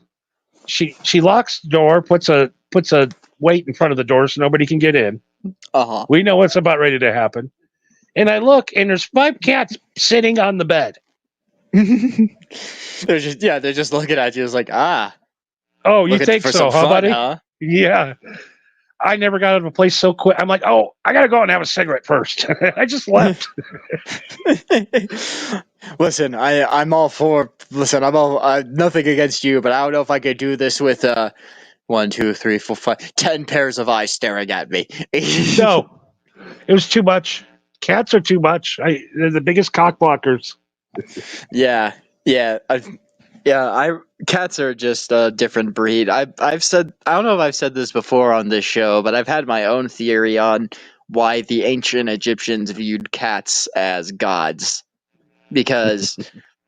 Speaker 3: She locks the door, puts a weight in front of the door so nobody can get in. We know what's about ready to happen. And I look, and there's 5 cats sitting on the bed.
Speaker 6: they're just looking at you. It's like,
Speaker 3: oh, you think so, huh, buddy?
Speaker 6: Huh?
Speaker 3: Yeah. I never got out of a place so quick. I'm like, oh, I got to go and have a cigarette first. I just left.
Speaker 6: Listen, I'm all for. Listen, I'm all nothing against you, but I don't know if I could do this with 1, 2, 3, 4, 5, 10 pairs of eyes staring at me.
Speaker 3: No, it was too much. Cats are too much. They're the biggest cock blockers.
Speaker 6: Yeah. Cats are just a different breed. I've said, I don't know if I've said this before on this show, but I've had my own theory on why the ancient Egyptians viewed cats as gods. Because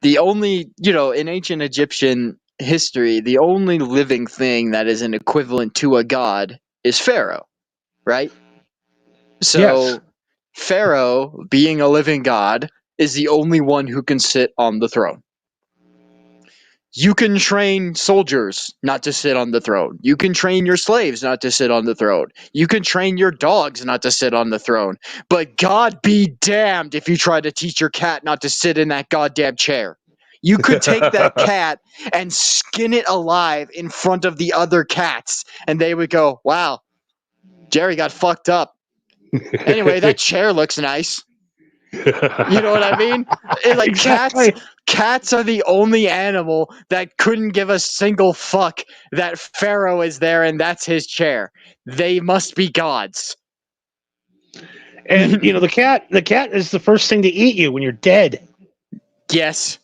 Speaker 6: the only, in ancient Egyptian history, the only living thing that is an equivalent to a god is Pharaoh, right? So
Speaker 3: yes.
Speaker 6: Pharaoh, being a living god, is the only one who can sit on the throne. You can train soldiers not to sit on the throne. You can train your slaves not to sit on the throne. You can train your dogs not to sit on the throne. But God be damned if you try to teach your cat not to sit in that goddamn chair. You could take that cat and skin it alive in front of the other cats, and they would go, wow, Jerry got fucked up. Anyway, that chair looks nice. You know what I mean? Like exactly. Cats are the only animal that couldn't give a single fuck that Pharaoh is there and that's his chair. They must be gods.
Speaker 3: And the cat is the first thing to eat you when you're dead.
Speaker 6: Yes.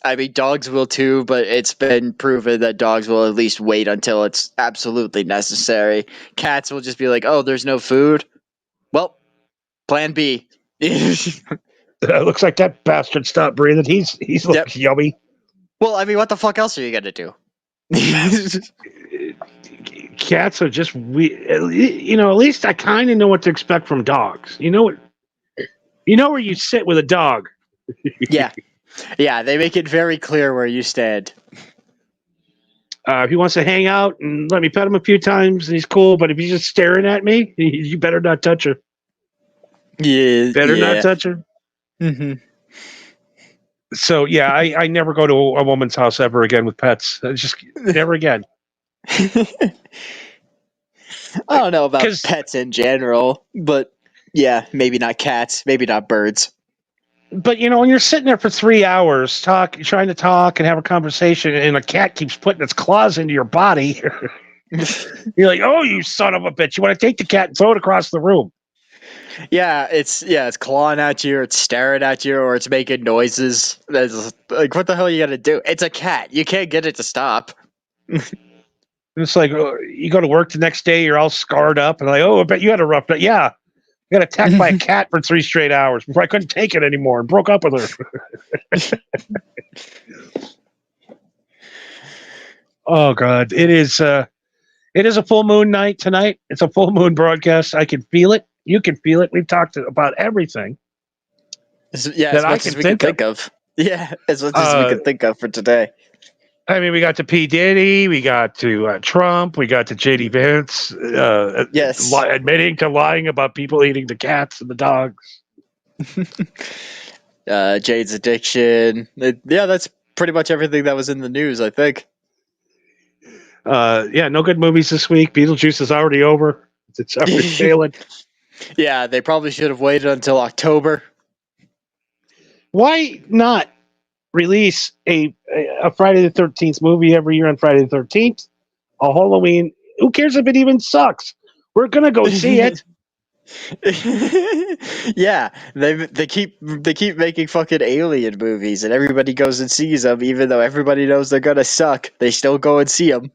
Speaker 6: I mean, dogs will too, but it's been proven that dogs will at least wait until it's absolutely necessary. Cats will just be like, "Oh, there's no food. Well, plan B."
Speaker 3: Looks like that bastard stopped breathing. He's looks yummy.
Speaker 6: Well, I mean, what the fuck else are you gonna do?
Speaker 3: Cats are just at least I kind of know what to expect from dogs. You know where you sit with a dog. Yeah, they make it very clear where you stand. If he wants to hang out and let me pet him a few times, he's cool. But if he's just staring at me, you better not touch her.
Speaker 6: Yeah,
Speaker 3: better not touch her.
Speaker 6: Mm-hmm.
Speaker 3: So yeah, I never go to a woman's house ever again with pets. Just never again.
Speaker 6: I don't know about
Speaker 3: 'Cause-
Speaker 6: pets in general, but yeah, maybe not cats, maybe not birds.
Speaker 3: But when you're sitting there for 3 hours trying to talk and have a conversation, and a cat keeps putting its claws into your body, you're like, "Oh, you son of a bitch! You want to take the cat and throw it across the room?"
Speaker 6: Yeah, it's clawing at you, or it's staring at you, or it's making noises. That's like, what the hell are you gonna do? It's a cat. You can't get it to stop.
Speaker 3: It's like, you go to work the next day, you're all scarred up, and like, "Oh, I bet you had a rough day." Yeah, I got attacked by a cat for 3 straight hours before I couldn't take it anymore and broke up with her. Oh God, it is a full moon night tonight. It's a full moon broadcast. I can feel it. You can feel it. We've talked about everything.
Speaker 6: Yeah, as much as we can think of. Yeah, as much as we can think of for today.
Speaker 3: I mean, we got to P. Diddy, we got to Trump, we got to J.D. Vance,
Speaker 6: yes,
Speaker 3: admitting to lying about people eating the cats and the dogs.
Speaker 6: Jade's addiction. Yeah, that's pretty much everything that was in the news, I think.
Speaker 3: Yeah, no good movies this week. Beetlejuice is already over. It's already failing.
Speaker 6: Yeah, they probably should have waited until October.
Speaker 3: Why not release a Friday the 13th movie every year on Friday the 13th? A Halloween. Who cares if it even sucks? We're gonna go see it.
Speaker 6: Yeah, they keep making fucking alien movies, and everybody goes and sees them, even though everybody knows they're gonna suck. They still go and see them.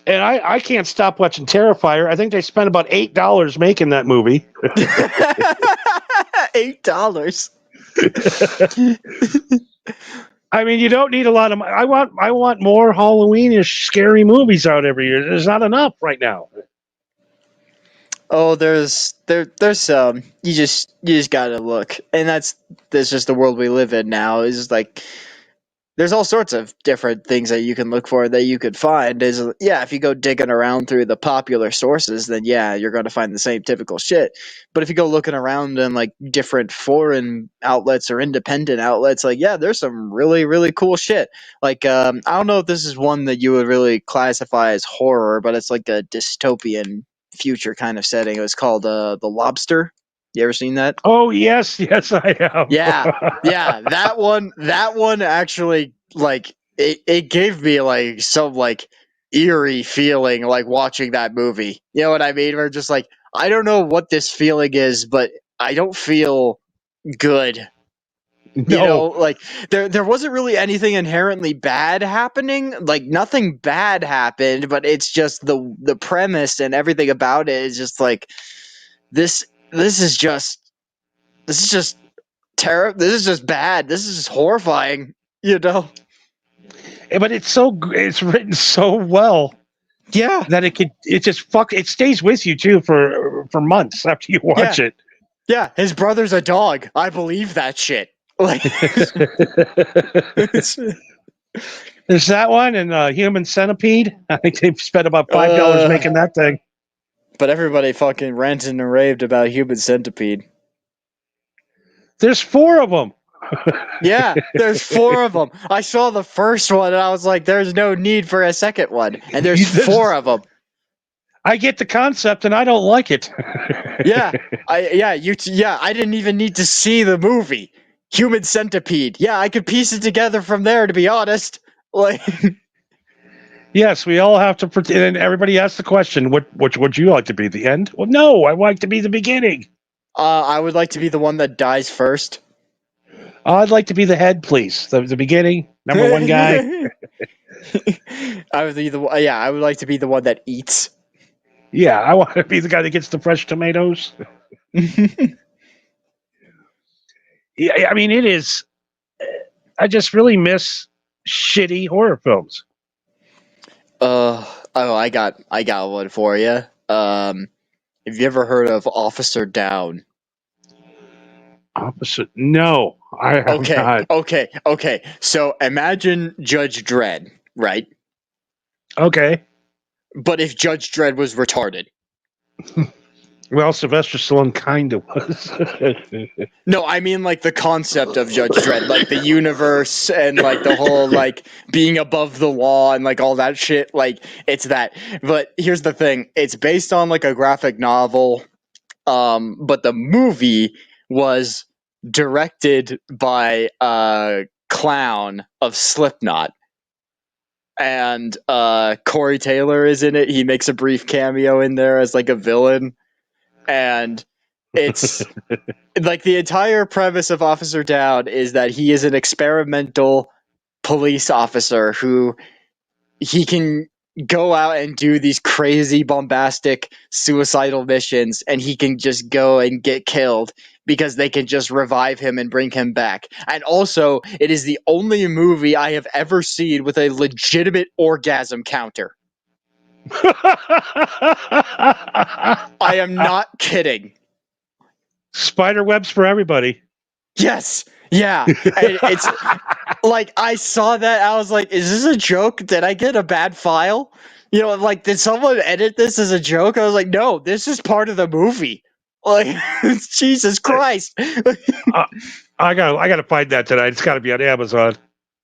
Speaker 3: And I can't stop watching Terrifier. I think they spent about $8 making that movie.
Speaker 6: $8.
Speaker 3: I mean, you don't need a lot of money. I want more Halloween-ish scary movies out every year. There's not enough right now.
Speaker 6: Oh, there's some. You just gotta look, and that's just the world we live in now. Is like there's all sorts of different things that you can look for that you could find. If you go digging around through the popular sources, then yeah, you're going to find the same typical shit. But if you go looking around in like different foreign outlets or independent outlets, like yeah, there's some really really cool shit. Like I don't know if this is one that you would really classify as horror, but it's like a dystopian future kind of setting. It was called The Lobster. You ever seen that?
Speaker 3: Oh yes, I have.
Speaker 6: Yeah, that one actually, like it gave me like some like eerie feeling like watching that movie. You know what I mean? We're just like, I don't know what this feeling is, but I don't feel good.
Speaker 3: No.
Speaker 6: You know, like there wasn't really anything inherently bad happening. Like nothing bad happened, but it's just the premise and everything about it is just like this is just terrible. This is just bad. This is just horrifying. You know.
Speaker 3: But it's written so well.
Speaker 6: Yeah.
Speaker 3: That it stays with you too for months after you watch it.
Speaker 6: Yeah, his brother's a dog. I believe that shit. Like
Speaker 3: there's that one and Human Centipede. I think they've spent about $5 making that thing.
Speaker 6: But everybody fucking ranted and raved about Human Centipede.
Speaker 3: There's 4 of them.
Speaker 6: Yeah, there's 4 of them. I saw the first one and I was like, there's no need for a second one. And there's 4 of them.
Speaker 3: I get the concept and I don't like it.
Speaker 6: I didn't even need to see the movie. Human Centipede. Yeah, I could piece it together from there, to be honest. Like
Speaker 3: yes, we all have to pretend, and everybody asks the question, which would you like to be, the end? Well, no, I like to be the beginning.
Speaker 6: I would like to be the one that dies first.
Speaker 3: I'd like to be the head, please. The beginning, number 1 guy.
Speaker 6: I would like to be the one that eats.
Speaker 3: Yeah, I want to be the guy that gets the fresh tomatoes. Yeah, I mean, it is. I just really miss shitty horror films.
Speaker 6: I got one for you. Have you ever heard of Officer Down?
Speaker 3: No, I have not.
Speaker 6: Okay. So imagine Judge Dredd, right?
Speaker 3: Okay.
Speaker 6: But if Judge Dredd was retarded.
Speaker 3: Well, Sylvester Stallone kind of was.
Speaker 6: No, I mean like the concept of Judge Dredd, like the universe and like the whole like being above the law and like all that shit. Like it's that. But here's the thing: it's based on like a graphic novel, but the movie was directed by a clown of Slipknot. And Corey Taylor is in it. He makes a brief cameo in there as like a villain. And it's like the entire premise of Officer Down is that he is an experimental police officer who he can go out and do these crazy bombastic suicidal missions, and he can just go and get killed because they can just revive him and bring him back. And also, it is the only movie I have ever seen with a legitimate orgasm counter. I am not kidding.
Speaker 3: Spider webs for everybody.
Speaker 6: Yes. Yeah. And it's like, I saw that. I was like, is this a joke? Did I get a bad file? You know, like, did someone edit this as a joke? I was like, no, this is part of the movie. Like, Jesus Christ.
Speaker 3: I gotta find that tonight. It's got to be on Amazon.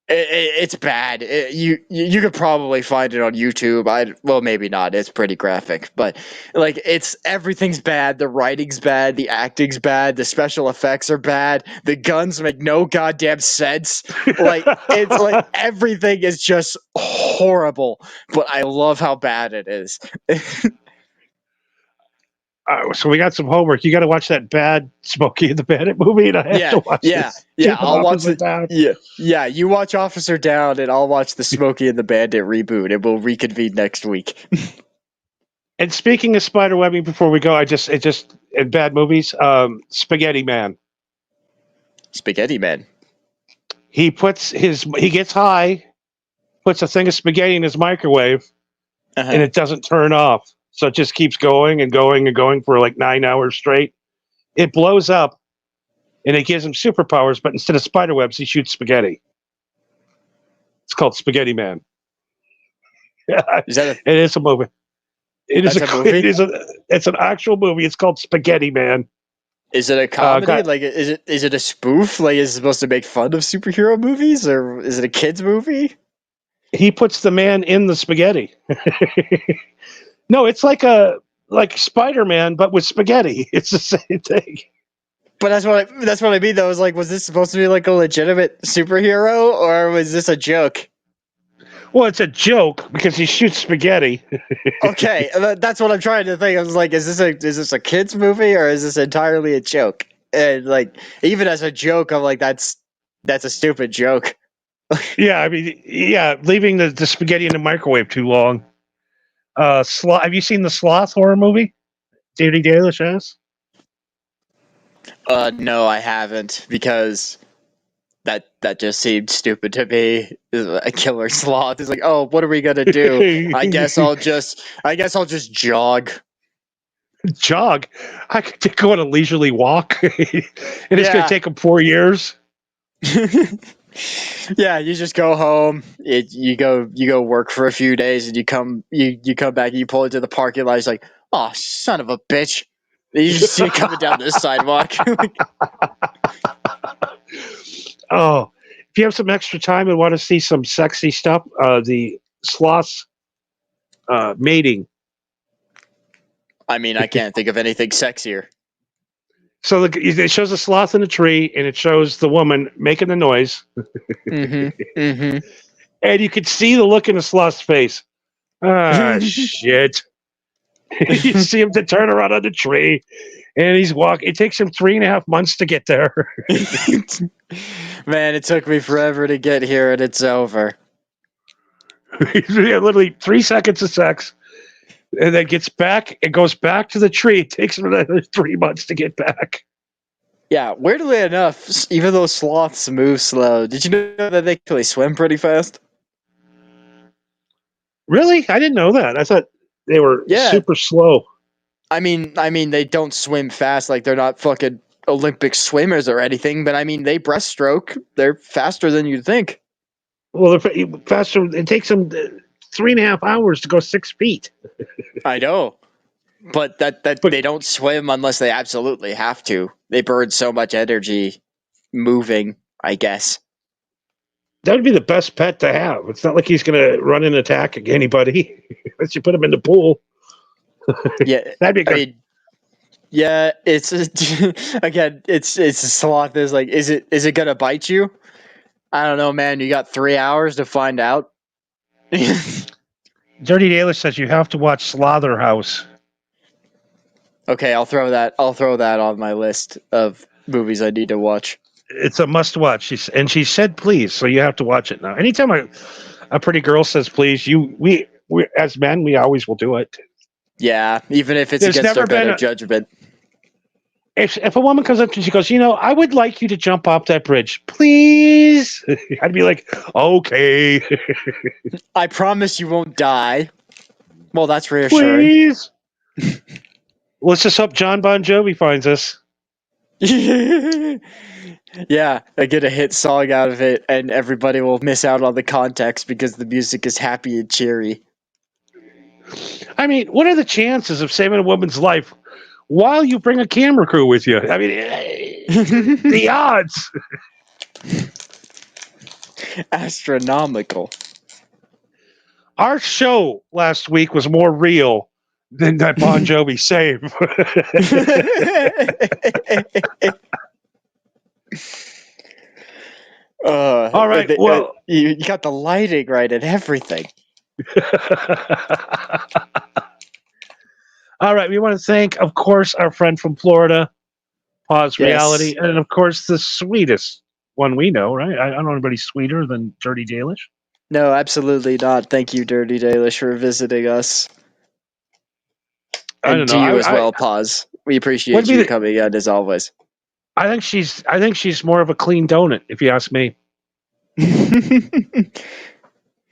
Speaker 6: It's bad. You could probably find it on YouTube. Well, maybe not. It's pretty graphic, but like everything's bad. The writing's bad. The acting's bad. The special effects are bad. The guns make no goddamn sense. Like it's like everything is just horrible. But I love how bad it is.
Speaker 3: So we got some homework. You got to watch that bad Smokey and the Bandit movie, and I have to watch this.
Speaker 6: Yeah. I'll watch it. Yeah. You watch Officer Down, and I'll watch the Smokey and the Bandit reboot, and we'll reconvene next week.
Speaker 3: And speaking of spider webbing, before we go, in bad movies, Spaghetti Man.
Speaker 6: Spaghetti Man.
Speaker 3: He gets high, puts a thing of spaghetti in his microwave, and it doesn't turn off. So it just keeps going and going and going for like 9 hours straight. It blows up, and it gives him superpowers, but instead of spider webs, he shoots spaghetti. It's called Spaghetti Man. Yeah, it is a movie. It's an actual movie. It's called Spaghetti Man.
Speaker 6: Is it a comedy? Like, is it a spoof? Like, is it supposed to make fun of superhero movies, or is it a kids movie?
Speaker 3: He puts the man in the spaghetti. No, it's like Spider-Man, but with spaghetti. It's the same thing.
Speaker 6: But that's what I mean. Though, is like, was this supposed to be like a legitimate superhero, or was this a joke?
Speaker 3: Well, it's a joke because he shoots spaghetti.
Speaker 6: Okay, that's what I'm trying to think. I was like, is this a kids movie, or is this entirely a joke? And like, even as a joke, I'm like, that's a stupid joke.
Speaker 3: Yeah, I mean, leaving the spaghetti in the microwave too long. Have you seen the Sloth horror movie? Judy Dench has?
Speaker 6: No, I haven't, because that just seemed stupid to me. A killer sloth is like, oh, what are we gonna do? I guess I'll just jog.
Speaker 3: Jog? I could go on a leisurely walk, and it's gonna take him 4 years.
Speaker 6: Yeah, you just go home. You go work for a few days, and you come back. And you pull into the parking lot. It's like, oh, son of a bitch! And you just see it coming down the sidewalk.
Speaker 3: Oh, if you have some extra time and want to see some sexy stuff, the sloths mating.
Speaker 6: I mean, I can't think of anything sexier.
Speaker 3: So it shows a sloth in a tree, and it shows the woman making the noise.
Speaker 6: Mm-hmm.
Speaker 3: And you could see the look in the sloth's face. Ah, shit. You see him to turn around on the tree, and he's walking. It takes him 3.5 months to get there.
Speaker 6: Man, it took me forever to get here, and it's over.
Speaker 3: Literally 3 seconds of sex. And then gets back and goes back to the tree. It takes him another 3 months to get back.
Speaker 6: Yeah, weirdly enough, even though sloths move slow, did you know that they actually swim pretty fast?
Speaker 3: Really? I didn't know that. I thought they were super slow.
Speaker 6: I mean, they don't swim fast, like they're not fucking Olympic swimmers or anything, but I mean, they breaststroke. They're faster than you'd think.
Speaker 3: Well, they're faster. It takes them 3.5 hours to go 6 feet.
Speaker 6: I know. but they don't swim unless they absolutely have to. They burn so much energy moving, I guess.
Speaker 3: That would be the best pet to have. It's not like he's going to run and attack anybody unless you put him in the pool.
Speaker 6: Yeah,
Speaker 3: that'd be good.
Speaker 6: I mean, yeah, it's again, it's a sloth. Is like, is it gonna bite you? I don't know, man. You got 3 hours to find out.
Speaker 3: Dirty Dalish says you have to watch Slaughterhouse.
Speaker 6: Okay, I'll throw that on my list of movies I need to watch.
Speaker 3: It's a must watch. She said please, so you have to watch it now. Anytime a pretty girl says please, we as men, we always will do it.
Speaker 6: Yeah, even if it's
Speaker 3: There's
Speaker 6: against
Speaker 3: never
Speaker 6: their better
Speaker 3: been
Speaker 6: judgment.
Speaker 3: If a woman comes up to you and she goes, I would like you to jump off that bridge, please. I'd be like, okay.
Speaker 6: I promise you won't die. Well, that's reassuring.
Speaker 3: Please. Let's just hope John Bon Jovi finds us.
Speaker 6: Yeah, I get a hit song out of it, and everybody will miss out on the context because the music is happy and cheery.
Speaker 3: I mean, what are the chances of saving a woman's life while you bring a camera crew with you? I mean, the odds.
Speaker 6: Astronomical.
Speaker 3: Our show last week was more real than that Bon Jovi save. All right. Well,
Speaker 6: you got the lighting right and everything.
Speaker 3: All right. We want to thank, of course, our friend from Florida, Pause Reality, and of course, the sweetest one we know, right? I don't know anybody sweeter than Dirty Dalish.
Speaker 6: No, absolutely not. Thank you, Dirty Dalish, for visiting us. And to you as well, Pause. We appreciate you coming in as always.
Speaker 3: I think she's more of a clean donut, if you ask me.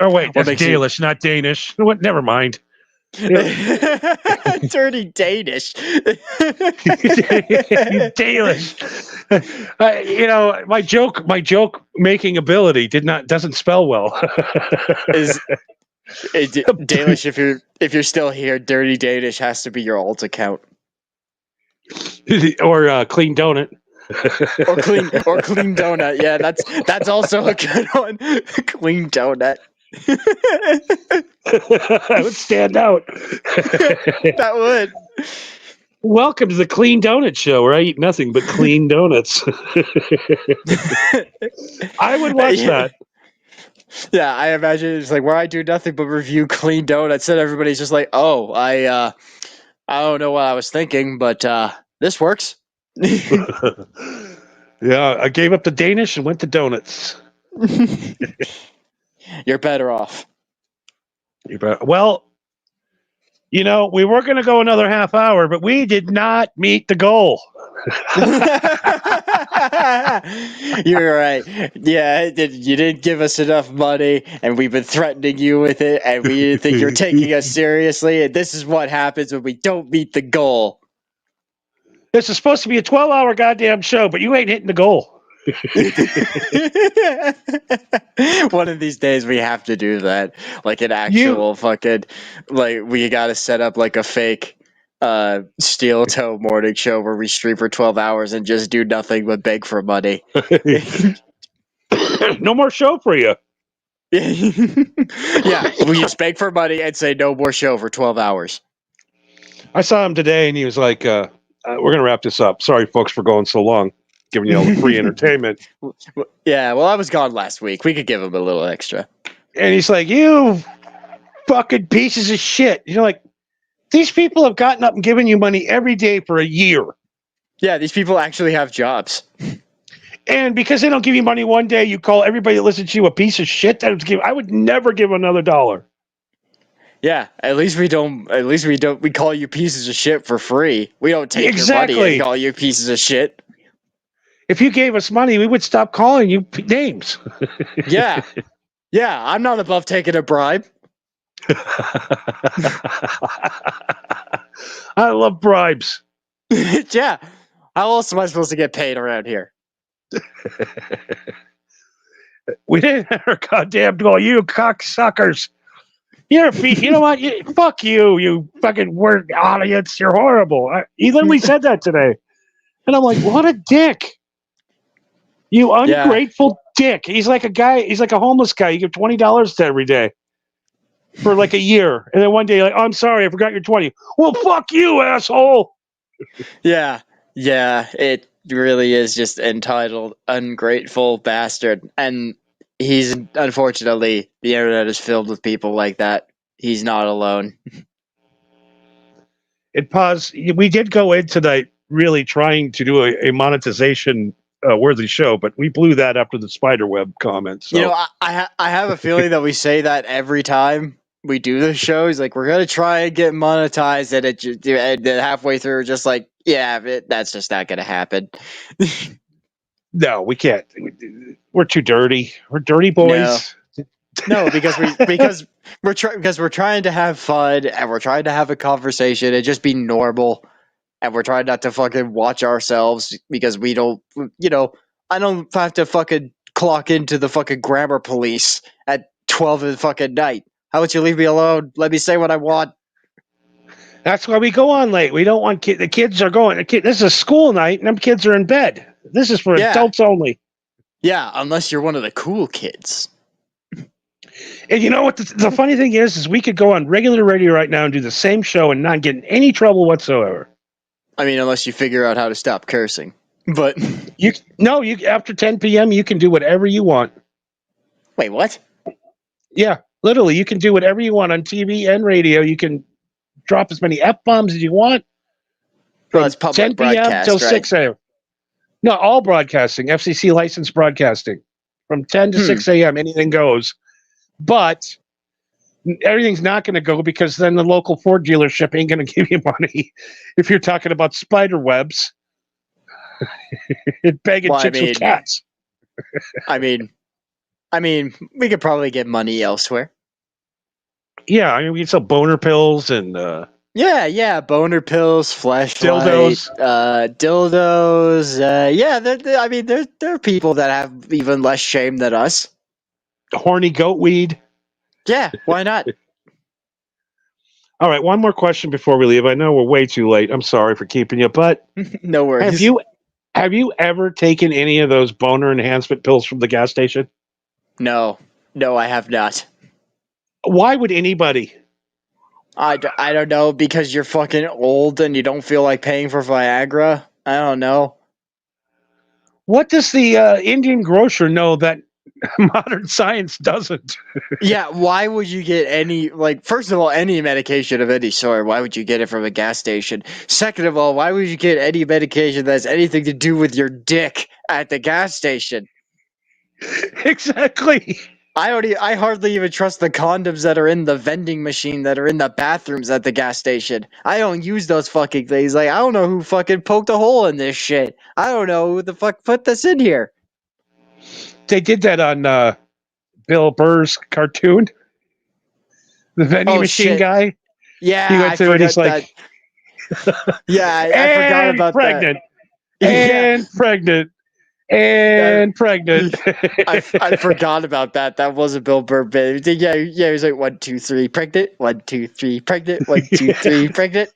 Speaker 3: Oh wait, that's Dalish, not Danish. What? Never mind.
Speaker 6: Dirty Danish.
Speaker 3: Dalish. My joke making ability doesn't spell well.
Speaker 6: Dalish, if you're still here, Dirty Danish has to be your alt account.
Speaker 3: Or Clean Donut.
Speaker 6: or clean donut. Yeah, that's also a good one. Clean donut.
Speaker 3: That would stand out.
Speaker 6: That would.
Speaker 3: Welcome to the Clean Donut Show, where I eat nothing but clean donuts. I would watch that.
Speaker 6: Yeah, I imagine it's like where I do nothing but review clean donuts, and everybody's just like, "Oh, I don't know what I was thinking, but this works."
Speaker 3: Yeah, I gave up the Danish and went to donuts.
Speaker 6: You're better off.
Speaker 3: Well, we were going to go another half hour, but we did not meet the goal.
Speaker 6: You're right. Yeah, you didn't give us enough money, and we've been threatening you with it, and we didn't think you're taking us seriously, and this is what happens when we don't meet the goal.
Speaker 3: This is supposed to be a 12-hour goddamn show, but you ain't hitting the goal.
Speaker 6: One of these days we have to do that. Like an actual fucking, like we got to set up like a fake steel toe morning show where we stream for 12 hours and just do nothing but beg for money.
Speaker 3: No more show for you.
Speaker 6: Yeah, we just beg for money and say no more show for 12 hours.
Speaker 3: I saw him today and he was like, we're going to wrap this up. Sorry, folks, for going so long, giving you all the free entertainment.
Speaker 6: Yeah, well, I was gone last week. We could give him a little extra.
Speaker 3: And he's like, you fucking pieces of shit. You're like, these people have gotten up and given you money every day for a year.
Speaker 6: Yeah, these people actually have jobs.
Speaker 3: And because they don't give you money one day, you call everybody that listens to you a piece of shit. I would never give another dollar.
Speaker 6: Yeah, at least we don't. We call you pieces of shit for free. We don't take your money and call you pieces of shit.
Speaker 3: If you gave us money, we would stop calling you names.
Speaker 6: Yeah, I'm not above taking a bribe.
Speaker 3: I love bribes.
Speaker 6: Yeah, how else am I supposed to get paid around here?
Speaker 3: We didn't have our goddamn goal. You cocksuckers. You're you know what? Fuck you, you fucking word audience. You're horrible. He literally said that today. And I'm like, what a dick. You ungrateful dick. He's like a guy, he's like a homeless guy. You give $20 to every day for like a year. And then one day, like, oh, I'm sorry, I forgot your 20. Well, fuck you, asshole.
Speaker 6: Yeah. Yeah. It really is just entitled ungrateful bastard. And he's, unfortunately, the internet is filled with people like that. He's not alone.
Speaker 3: We did go in tonight really trying to do a monetization worthy show, but we blew that after the spiderweb comments. So.
Speaker 6: You know, I have a feeling that we say that every time we do the show. He's like, we're gonna try and get monetized, and then halfway through, we're just like, yeah, that's just not gonna happen.
Speaker 3: No, we can't. We're too dirty. We're dirty boys.
Speaker 6: No, because we're trying to have fun and we're trying to have a conversation and just be normal, and we're trying not to fucking watch ourselves because we don't, I don't have to fucking clock into the fucking grammar police at 12 of the fucking night. How about you leave me alone? Let me say what I want.
Speaker 3: That's why we go on late. We don't want the kids are going. This is a school night, and them kids are in bed. This is for adults only.
Speaker 6: Yeah, unless you're one of the cool kids.
Speaker 3: And you know what? The funny thing is we could go on regular radio right now and do the same show and not get in any trouble whatsoever.
Speaker 6: I mean, unless you figure out how to stop cursing. But
Speaker 3: you after 10 p.m. you can do whatever you want.
Speaker 6: Wait, what?
Speaker 3: Yeah, literally, you can do whatever you want on TV and radio. You can drop as many F-bombs as you want from 10 p.m. till 6 a.m. No, all broadcasting, FCC licensed broadcasting. From 10 to 6 a.m., anything goes. But everything's not going to go because then the local Ford dealership ain't going to give you money if you're talking about spider webs and begging chicks with cats.
Speaker 6: I mean, we could probably get money elsewhere.
Speaker 3: Yeah, I mean, we can sell boner pills and
Speaker 6: yeah, boner pills,
Speaker 3: dildos,
Speaker 6: dildos. There are people that have even less shame than us.
Speaker 3: Horny goat weed.
Speaker 6: Yeah, why not?
Speaker 3: All right, one more question before we leave. I know we're way too late. I'm sorry for keeping you, but
Speaker 6: no worries.
Speaker 3: Have you ever taken any of those boner enhancement pills from the gas station?
Speaker 6: No, I have not.
Speaker 3: Why would anybody?
Speaker 6: I don't know, because you're fucking old and you don't feel like paying for Viagra. I don't know.
Speaker 3: What does the Indian grocer know that modern science doesn't?
Speaker 6: Yeah, why would you get first of all, any medication of any sort, why would you get it from a gas station? Second of all, why would you get any medication that has anything to do with your dick at the gas station?
Speaker 3: Exactly.
Speaker 6: I hardly even trust the condoms that are in the vending machine that are in the bathrooms at the gas station. I don't use those fucking things. Like, I don't know who fucking poked a hole in this shit. I don't know who the fuck put this in here.
Speaker 3: They did that on Bill Burr's cartoon. The vending machine guy.
Speaker 6: Yeah,
Speaker 3: he went through and he's like,
Speaker 6: yeah, I forgot about
Speaker 3: pregnant.
Speaker 6: that.
Speaker 3: And pregnant. And pregnant.
Speaker 6: I forgot about that. That was a Bill Burr bit. Yeah, he was like 1, 2, 3, pregnant. 1, 2, 3, pregnant. 1, 2, 3, pregnant.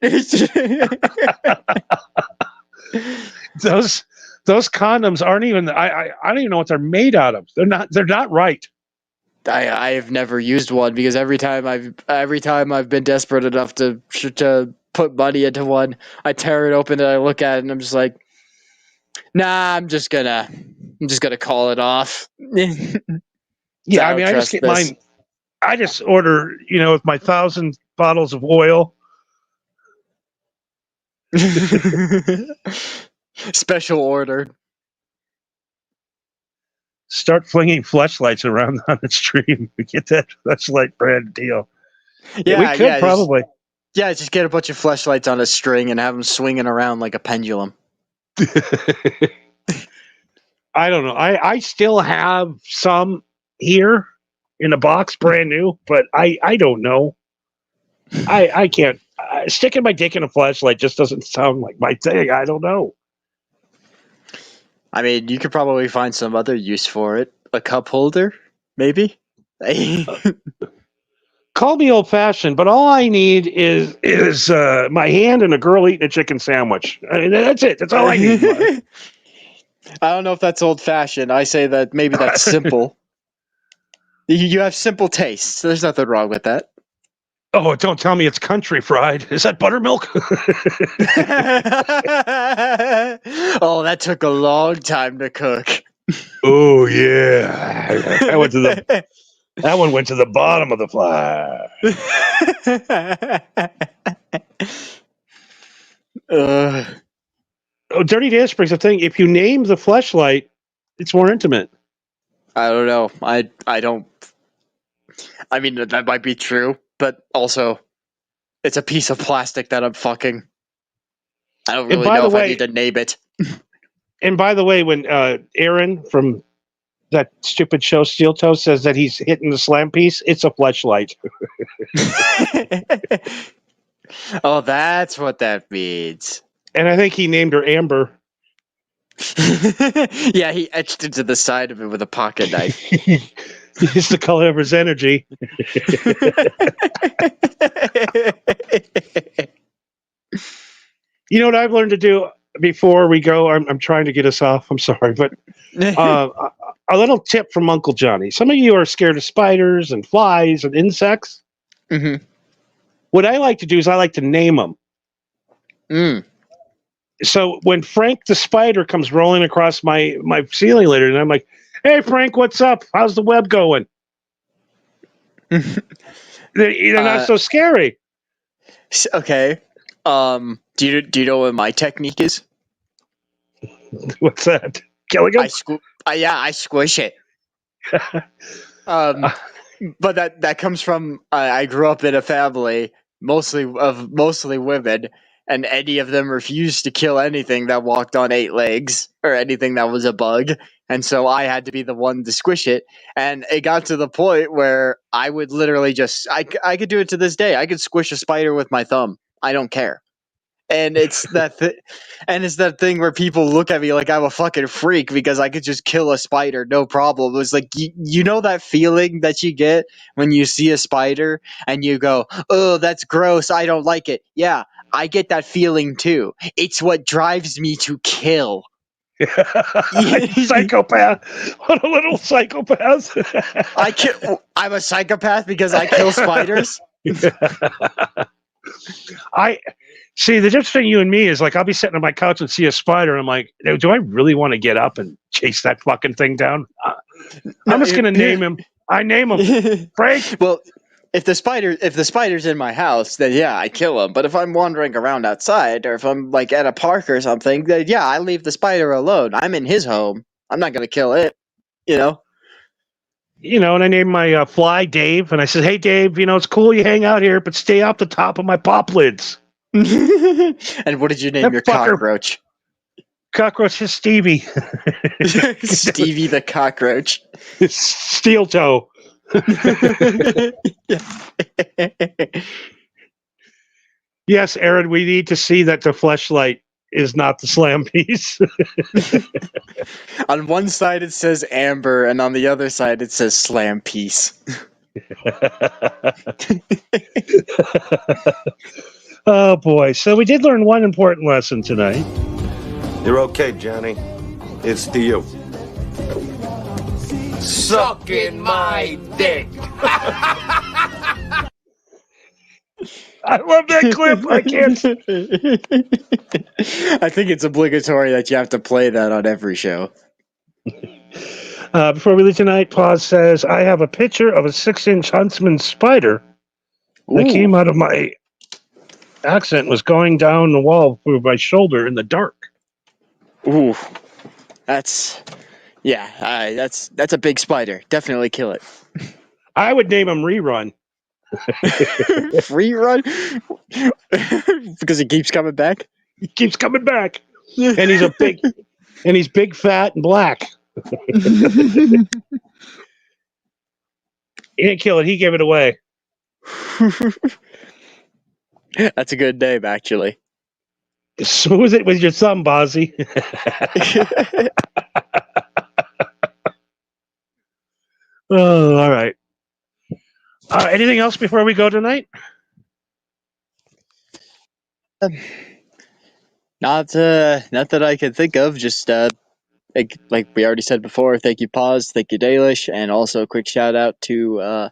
Speaker 3: Those condoms aren't even. I don't even know what they're made out of. They're not right.
Speaker 6: I have never used one because every time I've been desperate enough to put money into one, I tear it open and I look at it and I'm just like, nah, I'm just gonna call it off.
Speaker 3: Yeah, I mean, I just get mine. I just order, with my 1,000 bottles of oil.
Speaker 6: Special order.
Speaker 3: Start flinging fleshlights around on the stream. We get that fleshlight brand deal.
Speaker 6: Yeah,
Speaker 3: we could probably.
Speaker 6: Just get a bunch of fleshlights on a string and have them swinging around like a pendulum.
Speaker 3: I don't know. I still have some here in a box, brand new, but I don't know. I can't. Sticking my dick in a flashlight just doesn't sound like my thing. I don't know.
Speaker 6: I mean, you could probably find some other use for it. A cup holder, maybe?
Speaker 3: Call me old fashioned, but all I need is my hand and a girl eating a chicken sandwich. I mean, that's it. That's all I need.
Speaker 6: I don't know if that's old fashioned. I say that maybe that's simple. You have simple tastes. There's nothing wrong with that.
Speaker 3: Oh, don't tell me it's country fried. Is that buttermilk?
Speaker 6: Oh, that took a long time to cook.
Speaker 3: Oh yeah, that one went to the bottom of the fly. Oh, Dirty Dancing brings a thing. If you name the fleshlight, it's more intimate.
Speaker 6: I don't know. I don't. I mean, that might be true, but also, it's a piece of plastic that I'm fucking. I don't really know if I need to name it.
Speaker 3: And by the way, when Aaron from that stupid show Steel Toe says that he's hitting the slam piece, it's a fleshlight.
Speaker 6: Oh, that's what that means.
Speaker 3: And I think he named her Amber.
Speaker 6: Yeah, he etched into the side of it with a pocket knife.
Speaker 3: It's the color of his energy. You know what I've learned to do before we go? I'm trying to get us off. I'm sorry, but a little tip from Uncle Johnny. Some of you are scared of spiders and flies and insects.
Speaker 6: Mm-hmm.
Speaker 3: What I like to do is I like to name them.
Speaker 6: Mm.
Speaker 3: So when Frank the spider comes rolling across my ceiling later, and I'm like, "Hey Frank, what's up? How's the web going?" They're not so scary.
Speaker 6: Okay. Do you know what my technique is?
Speaker 3: What's that? Killing him?
Speaker 6: I squish it. But that comes from I grew up in a family mostly women, and any of them refused to kill anything that walked on 8 legs or anything that was a bug. And so I had to be the one to squish it. And it got to the point where I would literally I could do it to this day. I could squish a spider with my thumb. I don't care. And it's that thing where people look at me like I'm a fucking freak because I could just kill a spider, no problem. It was like, you know that feeling that you get when you see a spider and you go, "Oh, that's gross. I don't like it." Yeah, I get that feeling too. It's what drives me to kill.
Speaker 3: Psychopath. What a little psychopath.
Speaker 6: I'm a psychopath because I kill spiders.
Speaker 3: See, the difference between you and me is like I'll be sitting on my couch and see a spider, and I'm like, do I really want to get up and chase that fucking thing down? I'm just gonna name him. I name him Frank.
Speaker 6: Well, if the spider's in my house, then yeah, I kill him. But if I'm wandering around outside, or if I'm like at a park or something, then yeah, I leave the spider alone. I'm in his home. I'm not gonna kill it. And
Speaker 3: I named my fly Dave, and I said, "Hey Dave, it's cool you hang out here, but stay off the top of my pop lids."
Speaker 6: And what did you name your cockroach?
Speaker 3: Cockroach is Stevie.
Speaker 6: Stevie the cockroach.
Speaker 3: Steel Toe. Yes, Aaron, we need to see that the fleshlight is not the slam piece.
Speaker 6: On one side it says Amber, and on the other side it says slam piece.
Speaker 3: Oh boy. So we did learn one important lesson tonight.
Speaker 11: You're okay, Johnny. It's to you.
Speaker 2: Sucking my dick.
Speaker 3: I love that clip. I can't.
Speaker 6: I think it's obligatory that you have to play that on every show.
Speaker 3: Before we leave tonight, Paz says, "I have a picture of a 6-inch Huntsman spider that came out of my accent, was going down the wall through my shoulder in the dark."
Speaker 6: Ooh, that's a big spider. Definitely kill it.
Speaker 3: I would name him Rerun.
Speaker 6: Rerun? Because he keeps coming back?
Speaker 3: He keeps coming back. And he's big, fat, and black. He didn't kill it, he gave it away.
Speaker 6: That's a good name, actually.
Speaker 3: Smooth it with your thumb, Bozzy. Oh, all right. Anything else before we go tonight?
Speaker 6: Not that I can think of. Just like we already said before, thank you, Paz, thank you, Dalish, and also a quick shout out to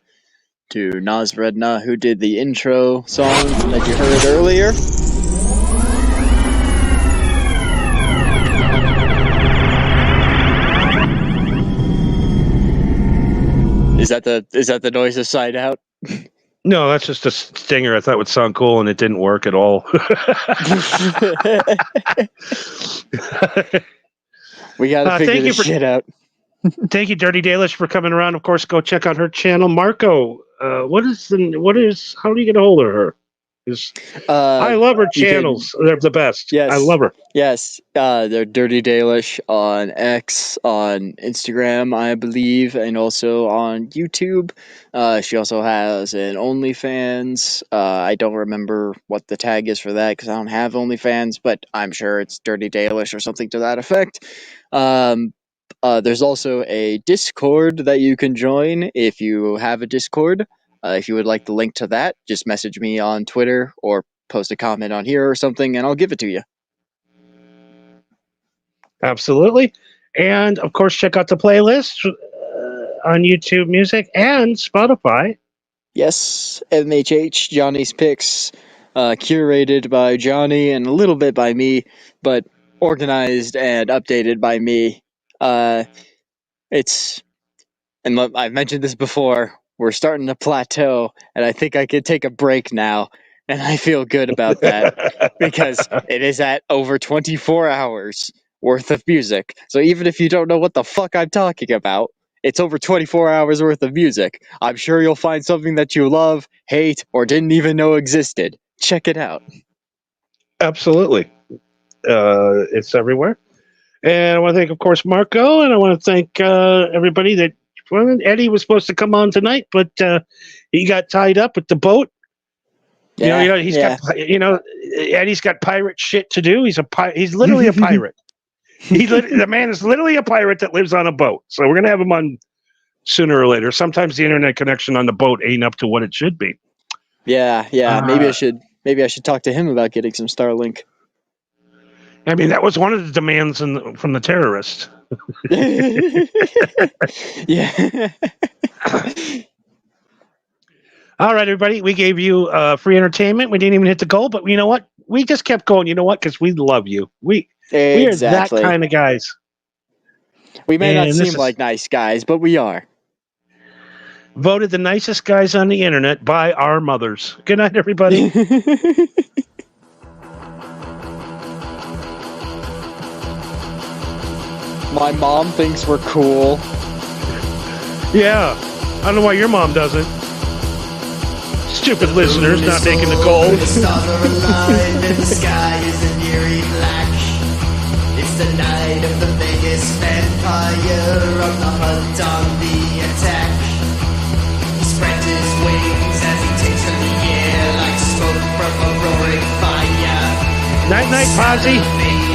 Speaker 6: Naz Redna, who did the intro song that you heard earlier. Is that the noise of Side Out?
Speaker 3: No, that's just a stinger I thought would sound cool, and it didn't work at all.
Speaker 6: We gotta figure this shit out.
Speaker 3: Thank you, Dirty Dalish, for coming around. Of course, go check out her channel. Marco, how do you get a hold of her? I love her channels. They're the best.
Speaker 6: Yes,
Speaker 3: I love her.
Speaker 6: Yes, they're Dirty Dalish on X, on Instagram, I believe, and also on YouTube. She also has an OnlyFans. I don't remember what the tag is for that because I don't have OnlyFans, but I'm sure it's Dirty Dalish or something to that effect. There's also a Discord that you can join if you have a Discord. If you would like the link to that, just message me on Twitter or post a comment on here or something, and I'll give it to you.
Speaker 3: Absolutely. And, of course, check out the playlist on YouTube Music and Spotify.
Speaker 6: Yes, MHH, Johnny's Picks, curated by Johnny and a little bit by me, but organized and updated by me. I've mentioned this before, we're starting to plateau, and I think I could take a break now, and I feel good about that, because it is at over 24 hours worth of music. So even if you don't know what the fuck I'm talking about, it's over 24 hours worth of music. I'm sure you'll find something that you love, hate, or didn't even know existed. Check it out.
Speaker 3: Absolutely. It's everywhere. And I want to thank, of course, Marco, and I want to thank everybody that Eddie was supposed to come on tonight, but he got tied up with the boat.
Speaker 6: Yeah,
Speaker 3: Eddie's got pirate shit to do. He's literally a pirate. The man is literally a pirate that lives on a boat. So we're gonna have him on sooner or later. Sometimes the internet connection on the boat ain't up to what it should be.
Speaker 6: Yeah. Maybe I should talk to him about getting some Starlink.
Speaker 3: I mean, that was one of the demands from the terrorists.
Speaker 6: Yeah.
Speaker 3: All right, everybody. We gave you free entertainment. We didn't even hit the goal, but you know what? We just kept going. You know what? Because we love you. We are that kind of guys.
Speaker 6: We may not seem like nice guys, but we are.
Speaker 3: Voted the nicest guys on the internet by our mothers. Good night, everybody.
Speaker 6: My mom thinks we're cool.
Speaker 3: Yeah. I don't know why your mom doesn't. Stupid listeners not making the goal.
Speaker 2: The stars are aligned and the sky is an eerie black. It's the night of the biggest vampire on the hunt on the attack. He spreads his wings as he takes to the air like smoke from a roaring fire.
Speaker 3: Night, night, Posse.